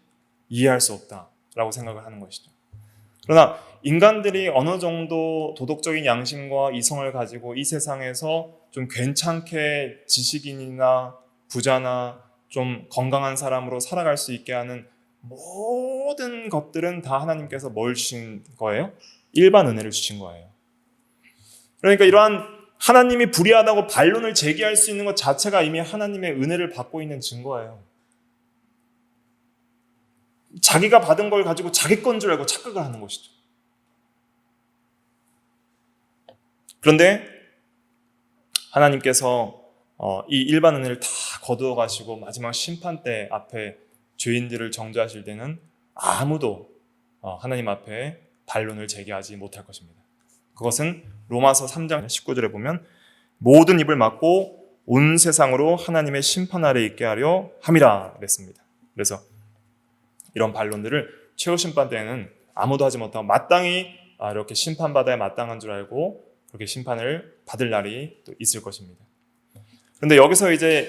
이해할 수 없다라고 생각을 하는 것이죠. 그러나 인간들이 어느 정도 도덕적인 양심과 이성을 가지고 이 세상에서 좀 괜찮게 지식인이나 부자나 좀 건강한 사람으로 살아갈 수 있게 하는 모든 것들은 다 하나님께서 뭘 주신 거예요? 일반 은혜를 주신 거예요. 그러니까 이러한 하나님이 불의하다고 반론을 제기할 수 있는 것 자체가 이미 하나님의 은혜를 받고 있는 증거예요. 자기가 받은 걸 가지고 자기 건 줄 알고 착각을 하는 것이죠. 그런데 하나님께서 이 일반 은혜를 다 거두어 가시고 마지막 심판대 앞에 죄인들을 정죄하실 때는 아무도 하나님 앞에 반론을 제기하지 못할 것입니다. 그것은 로마서 3장 19절에 보면 모든 입을 막고 온 세상으로 하나님의 심판 아래 있게 하려 함이라 그랬습니다. 그래서 이런 반론들을 최후 심판 때에는 아무도 하지 못하고 마땅히 이렇게 심판받아야 마땅한 줄 알고 그렇게 심판을 받을 날이 또 있을 것입니다. 그런데 여기서 이제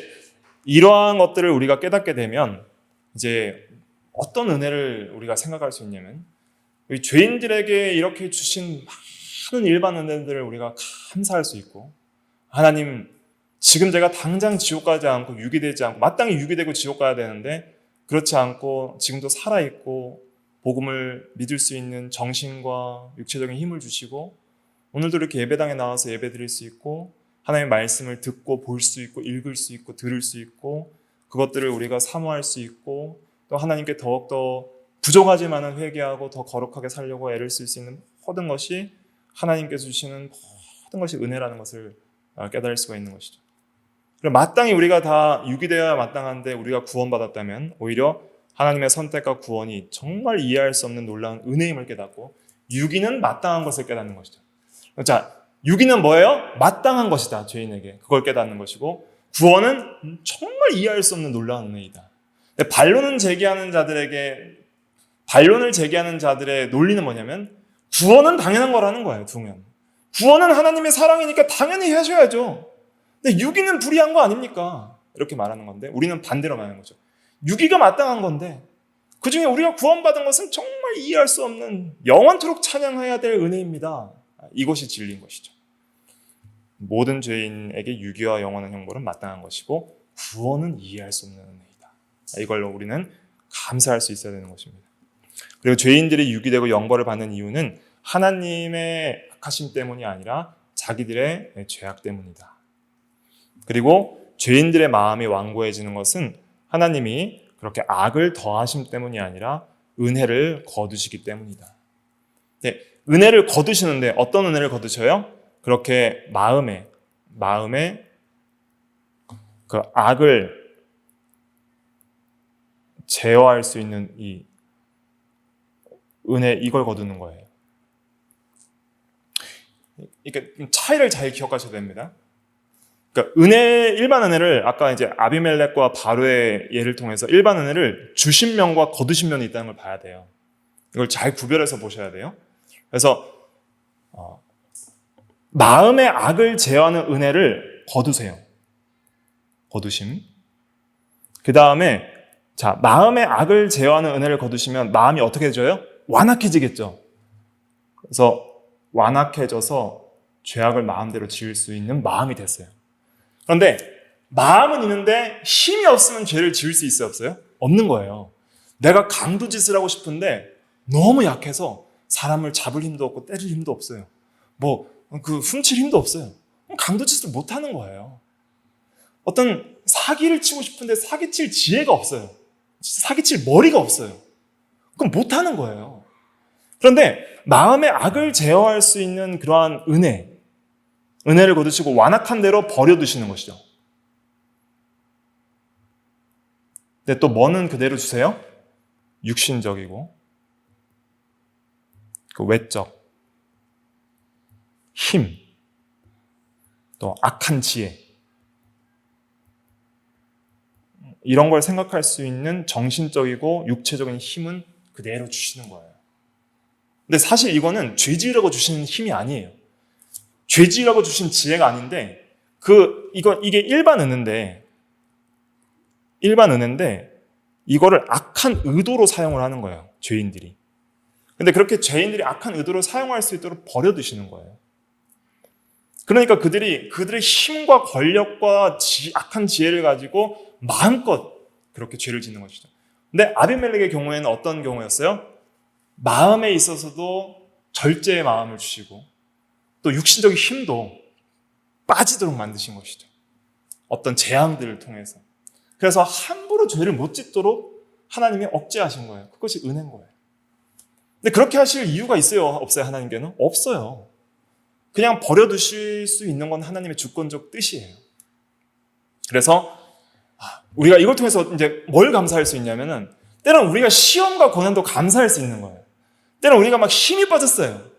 이러한 것들을 우리가 깨닫게 되면 이제 어떤 은혜를 우리가 생각할 수 있냐면 우리 죄인들에게 이렇게 주신 많은 일반 은혜들을 우리가 감사할 수 있고 하나님 지금 제가 당장 지옥 가지 않고 유기되지 않고 마땅히 유기되고 지옥 가야 되는데 그렇지 않고 지금도 살아있고 복음을 믿을 수 있는 정신과 육체적인 힘을 주시고 오늘도 이렇게 예배당에 나와서 예배 드릴 수 있고 하나님의 말씀을 듣고 볼 수 있고 읽을 수 있고 들을 수 있고 그것들을 우리가 사모할 수 있고 또 하나님께 더욱더 부족하지만은 회개하고 더 거룩하게 살려고 애를 쓸 수 있는 모든 것이 하나님께서 주시는 모든 것이 은혜라는 것을 깨달을 수가 있는 것이죠. 마땅히 우리가 다 유기되어야 마땅한데 우리가 구원받았다면 오히려 하나님의 선택과 구원이 정말 이해할 수 없는 놀라운 은혜임을 깨닫고 유기는 마땅한 것을 깨닫는 것이죠. 자, 유기는 뭐예요? 마땅한 것이다. 죄인에게. 그걸 깨닫는 것이고 구원은 정말 이해할 수 없는 놀라운 은혜이다. 반론을 제기하는 자들의 논리는 뭐냐면 구원은 당연한 거라는 거예요. 구원은 하나님의 사랑이니까 당연히 하셔야죠. 근데 유기는 불의한 거 아닙니까? 이렇게 말하는 건데 우리는 반대로 말하는 거죠. 유기가 마땅한 건데 그중에 우리가 구원받은 것은 정말 이해할 수 없는 영원토록 찬양해야 될 은혜입니다. 이것이 진리인 것이죠. 모든 죄인에게 유기와 영원한 형벌은 마땅한 것이고 구원은 이해할 수 없는 은혜이다. 이걸로 우리는 감사할 수 있어야 되는 것입니다. 그리고 죄인들이 유기되고 영벌을 받는 이유는 하나님의 악하심 때문이 아니라 자기들의 죄악 때문이다. 그리고 죄인들의 마음이 완고해지는 것은 하나님이 그렇게 악을 더하심 때문이 아니라 은혜를 거두시기 때문이다. 네, 은혜를 거두시는데 어떤 은혜를 거두셔요? 그렇게 마음에 그 악을 제어할 수 있는 이 은혜 이걸 거두는 거예요. 그러니까 차이를 잘 기억하셔야 됩니다. 그러니까 일반 은혜를 아까 이제 아비멜렉과 바로의 예를 통해서 일반 은혜를 주신 면과 거두신 면이 있다는 걸 봐야 돼요. 이걸 잘 구별해서 보셔야 돼요. 그래서 마음의 악을 제어하는 은혜를 거두세요. 거두심. 그 다음에 마음의 악을 제어하는 은혜를 거두시면 마음이 어떻게 되져요? 완악해지겠죠. 그래서 완악해져서 죄악을 마음대로 지을 수 있는 마음이 됐어요. 그런데 마음은 있는데 힘이 없으면 죄를 지을 수 있어요? 없어요? 없는 거예요. 내가 강도짓을 하고 싶은데 너무 약해서 사람을 잡을 힘도 없고 때릴 힘도 없어요. 훔칠 힘도 없어요. 강도짓을 못하는 거예요. 어떤 사기를 치고 싶은데 사기칠 지혜가 없어요. 사기칠 머리가 없어요. 그럼 못하는 거예요. 그런데 마음의 악을 제어할 수 있는 그러한 은혜를 거두시고 완악한 대로 버려두시는 것이죠. 근데 또 뭐는 그대로 주세요? 육신적이고 그 외적, 힘, 또 악한 지혜, 이런 걸 생각할 수 있는 정신적이고 육체적인 힘은 그대로 주시는 거예요. 근데 사실 이거는 죄지으라고 주시는 힘이 아니에요. 죄지으라고 주신 지혜가 아닌데, 이게 일반 은혜인데, 이거를 악한 의도로 사용을 하는 거예요, 죄인들이. 근데 그렇게 죄인들이 악한 의도로 사용할 수 있도록 버려두시는 거예요. 그러니까 그들의 힘과 권력과 악한 지혜를 가지고 마음껏 그렇게 죄를 짓는 것이죠. 근데 아비멜렉의 경우에는 어떤 경우였어요? 마음에 있어서도 절제의 마음을 주시고 또 육신적인 힘도 빠지도록 만드신 것이죠. 어떤 재앙들을 통해서. 그래서 함부로 죄를 못 짓도록 하나님이 억제하신 거예요. 그것이 은혜인 거예요. 근데 그렇게 하실 이유가 있어요? 없어요? 하나님께는? 없어요. 그냥 버려두실 수 있는 건 하나님의 주권적 뜻이에요. 그래서 우리가 이걸 통해서 이제 뭘 감사할 수 있냐면은, 때로는 우리가 시험과 고난도 감사할 수 있는 거예요. 때로는 우리가 막 힘이 빠졌어요.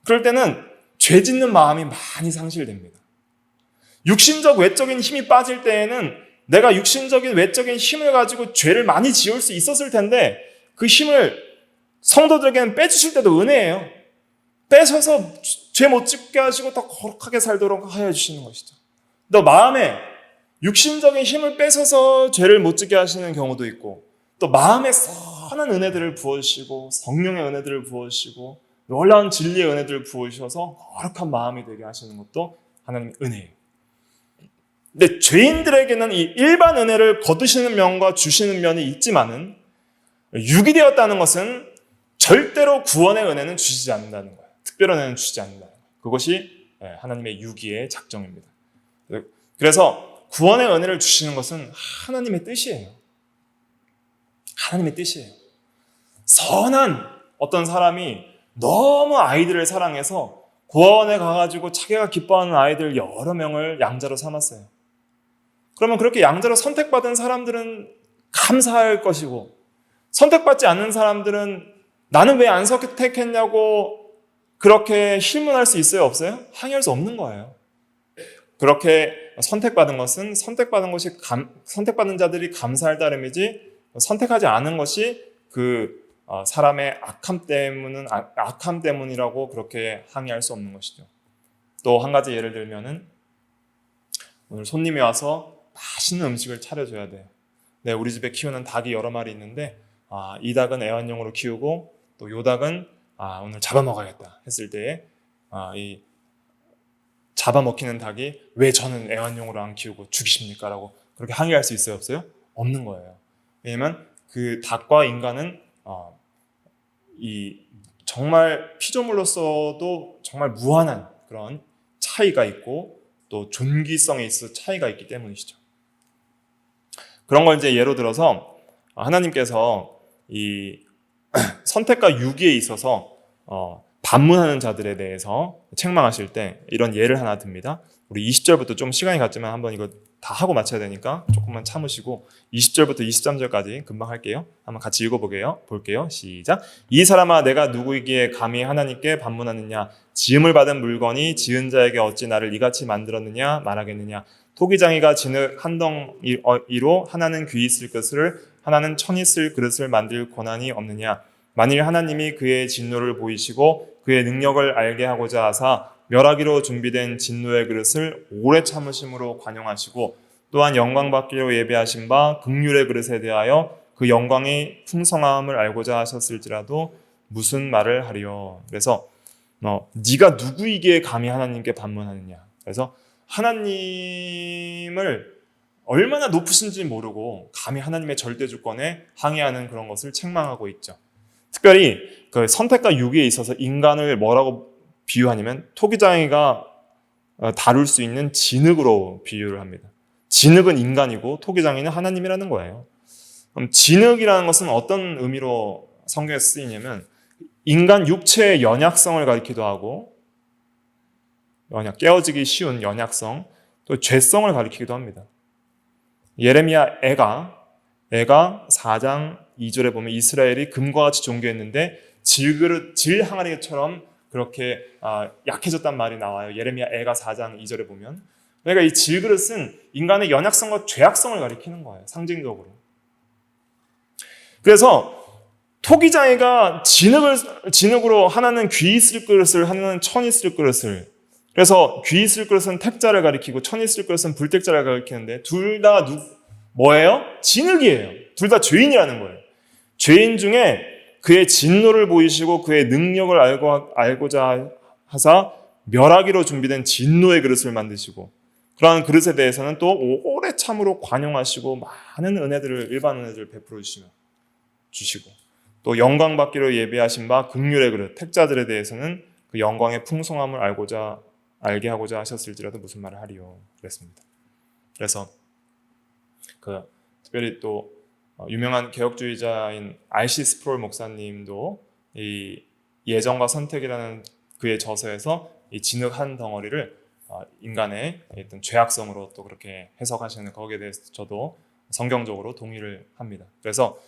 그럴 때는 죄 짓는 마음이 많이 상실됩니다. 육신적, 외적인 힘이 빠질 때에는 내가 육신적인, 외적인 힘을 가지고 죄를 많이 지을 수 있었을 텐데, 그 힘을 성도들에게는 빼주실 때도 은혜예요. 빼셔서 죄 못 짓게 하시고 더 거룩하게 살도록 하여 주시는 것이죠. 또 마음에 육신적인 힘을 뺏어서 죄를 못 짓게 하시는 경우도 있고, 또 마음에 선한 은혜들을 부어주시고 성령의 은혜들을 부어주시고 놀라운 진리의 은혜들을 부어주셔서 거룩한 마음이 되게 하시는 것도 하나님의 은혜예요. 근데 죄인들에게는 이 일반 은혜를 거두시는 면과 주시는 면이 있지만은, 육이 되었다는 것은 절대로 구원의 은혜는 주시지 않는다는 거예요. 특별한 은혜는 주시지 않는다는 거예요. 그것이 하나님의 유기의 작정입니다. 그래서 구원의 은혜를 주시는 것은 하나님의 뜻이에요. 하나님의 뜻이에요. 선한 어떤 사람이 너무 아이들을 사랑해서 구원에 가가지고 자기가 기뻐하는 아이들 여러 명을 양자로 삼았어요. 그러면 그렇게 양자로 선택받은 사람들은 감사할 것이고, 선택받지 않는 사람들은 나는 왜 안 선택했냐고 그렇게 실문할 수 있어요? 없어요? 항의할 수 없는 거예요. 그렇게 선택받은 것은 선택받은 자들이 감사할 따름이지, 선택하지 않은 것이 그 사람의 악함 때문이라고 그렇게 항의할 수 없는 것이죠. 또 한 가지 예를 들면은, 오늘 손님이 와서 맛있는 음식을 차려줘야 돼요. 네, 우리 집에 키우는 닭이 여러 마리 있는데, 이 닭은 애완용으로 키우고 또 요 닭은 오늘 잡아먹어야겠다 했을 때에 이 잡아먹히는 닭이 왜 저는 애완용으로 안 키우고 죽이십니까? 라고 그렇게 항의할 수 있어요? 없어요? 없는 거예요. 왜냐면 그 닭과 인간은 이 정말 피조물로서도 정말 무한한 그런 차이가 있고 또 존귀성에 있어 차이가 있기 때문이시죠. 그런 걸 이제 예로 들어서 하나님께서 이 선택과 유기에 있어서 반문하는 자들에 대해서 책망하실 때 이런 예를 하나 듭니다. 우리 20절부터 좀 시간이 갔지만 한번 이거 다 하고 마쳐야 되니까 조금만 참으시고 20절부터 23절까지 금방 할게요. 한번 같이 읽어볼게요. 시작. 이 사람아, 내가 누구이기에 감히 하나님께 반문하느냐? 지음을 받은 물건이 지은 자에게 어찌 나를 이같이 만들었느냐 말하겠느냐? 토기장이가 진흙 한 덩이로 하나는 귀 있을 것을 하나는 천 있을 그릇을 만들 권한이 없느냐? 만일 하나님이 그의 진노를 보이시고 그의 능력을 알게 하고자 하사 멸하기로 준비된 진노의 그릇을 오래 참으심으로 관용하시고 또한 영광받기로 예배하신 바 긍휼의 그릇에 대하여 그 영광의 풍성함을 알고자 하셨을지라도 무슨 말을 하리요. 그래서 네가 누구이기에 감히 하나님께 반문하느냐. 그래서 하나님을 얼마나 높으신지 모르고 감히 하나님의 절대 주권에 항의하는 그런 것을 책망하고 있죠. 특별히 그 선택과 유기에 있어서 인간을 뭐라고 비유하냐면 토기장이가 다룰 수 있는 진흙으로 비유를 합니다. 진흙은 인간이고 토기장이는 하나님이라는 거예요. 그럼 진흙이라는 것은 어떤 의미로 성경에 쓰이냐면 인간 육체의 연약성을 가리키기도 하고 깨어지기 쉬운 연약성, 또 죄성을 가리키기도 합니다. 예레미야 애가 4장 2절에 보면 이스라엘이 금과 같이 존귀했는데 질 항아리처럼 그렇게 약해졌단 말이 나와요. 예레미야 애가 4장 2절에 보면. 그러니까 이 질그릇은 인간의 연약성과 죄악성을 가리키는 거예요. 상징적으로. 그래서 토기장이가 진흙으로 하나는 귀 있을 그릇을, 하나는 천 있을 그릇을. 그래서 귀 있을 그릇은 택자를 가리키고 천 있을 그릇은 불택자를 가리키는데 둘 다 뭐예요? 진흙이에요. 둘 다 죄인이라는 거예요. 죄인 중에 그의 진노를 보이시고 그의 능력을 알고자 하사 멸하기로 준비된 진노의 그릇을 만드시고, 그러한 그릇에 대해서는 또 오래 참으로 관용하시고 많은 은혜들을, 일반 은혜들을 베풀어 주시고, 또 영광 받기로 예비하신 바 긍휼의 그릇 택자들에 대해서는 그 영광의 풍성함을 알게 하고자 하셨을지라도 무슨 말을 하리요 그랬습니다. 그래서 특별히 또 유명한 개혁주의자인 R.C. 스프롤 목사님도 이 예정과 선택이라는 그의 저서에서 이 진흙 한 덩어리를 인간의 어떤 죄악성으로 또 그렇게 해석하시는, 거기에 대해서 저도 성경적으로 동의를 합니다. 그래서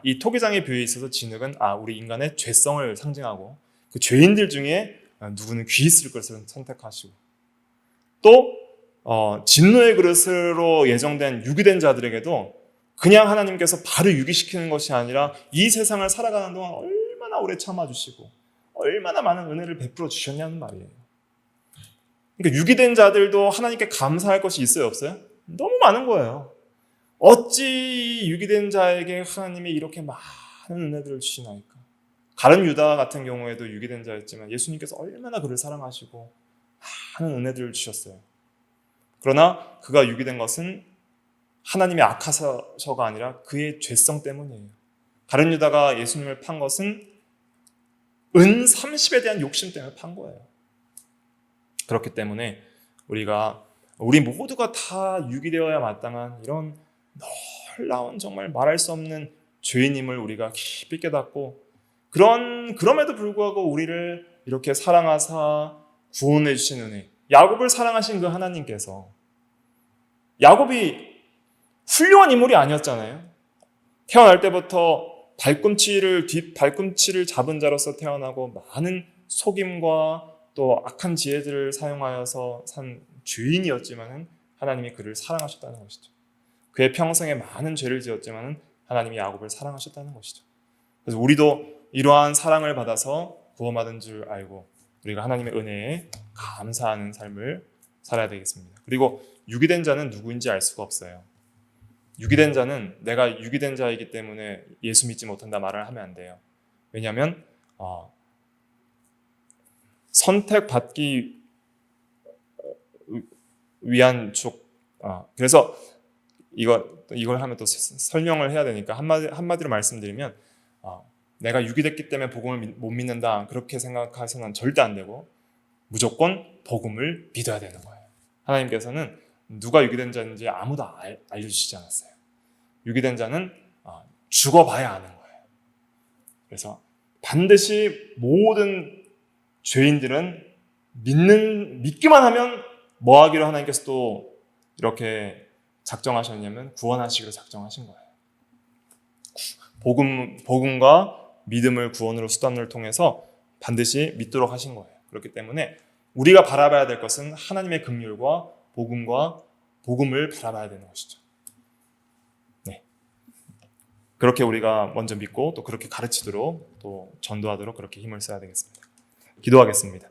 이 토기장의 뷰에 있어서 진흙은 우리 인간의 죄성을 상징하고, 그 죄인들 중에 누구는 귀 있을 것을 선택하시고, 또 진노의 그릇으로 예정된 유기된 자들에게도 그냥 하나님께서 바로 유기시키는 것이 아니라 이 세상을 살아가는 동안 얼마나 오래 참아주시고 얼마나 많은 은혜를 베풀어 주셨냐는 말이에요. 그러니까 유기된 자들도 하나님께 감사할 것이 있어요, 없어요? 너무 많은 거예요. 어찌 유기된 자에게 하나님이 이렇게 많은 은혜들을 주시나이까. 가룟 유다 같은 경우에도 유기된 자였지만 예수님께서 얼마나 그를 사랑하시고 많은 은혜들을 주셨어요. 그러나 그가 유기된 것은 하나님의 악하셔가 아니라 그의 죄성 때문이에요. 가룟 유다가 예수님을 판 것은 은 30에 대한 욕심 때문에 판 거예요. 그렇기 때문에 우리 모두가 다 유기되어야 마땅한 이런 놀라운, 정말 말할 수 없는 죄인임을 우리가 깊이 깨닫고, 그럼에도 불구하고 우리를 이렇게 사랑하사 구원해 주신 은혜, 야곱을 사랑하신 그 하나님께서, 야곱이 훌륭한 인물이 아니었잖아요. 태어날 때부터 뒷발꿈치를 잡은 자로서 태어나고 많은 속임과 또 악한 지혜들을 사용하여서 산 죄인이었지만 하나님이 그를 사랑하셨다는 것이죠. 그의 평생에 많은 죄를 지었지만 하나님이 야곱을 사랑하셨다는 것이죠. 그래서 우리도 이러한 사랑을 받아서 구원받은 줄 알고 우리가 하나님의 은혜에 감사하는 삶을 살아야 되겠습니다. 그리고 유기된 자는 누구인지 알 수가 없어요. 유기된 자는 내가 유기된 자이기 때문에 예수 믿지 못한다 말을 하면 안 돼요. 왜냐하면 선택받기 위한 그래서 이걸 하면 또 설명을 해야 되니까 한마디로 말씀드리면, 내가 유기됐기 때문에 복음을 못 믿는다 그렇게 생각해서는 절대 안 되고 무조건 복음을 믿어야 되는 거예요. 하나님께서는 누가 유기된 자인지 아무도 알려주시지 않았어요. 유기된 자는 죽어봐야 아는 거예요. 그래서 반드시 모든 죄인들은 믿기만 하면 뭐 하기로 하나님께서 또 이렇게 작정하셨냐면 구원하시기로 작정하신 거예요. 복음과 믿음을 구원으로 수단을 통해서 반드시 믿도록 하신 거예요. 그렇기 때문에 우리가 바라봐야 될 것은 하나님의 긍휼과 복음을 바라봐야 되는 것이죠. 네. 그렇게 우리가 먼저 믿고 또 그렇게 가르치도록 또 전도하도록 그렇게 힘을 써야 되겠습니다. 기도하겠습니다.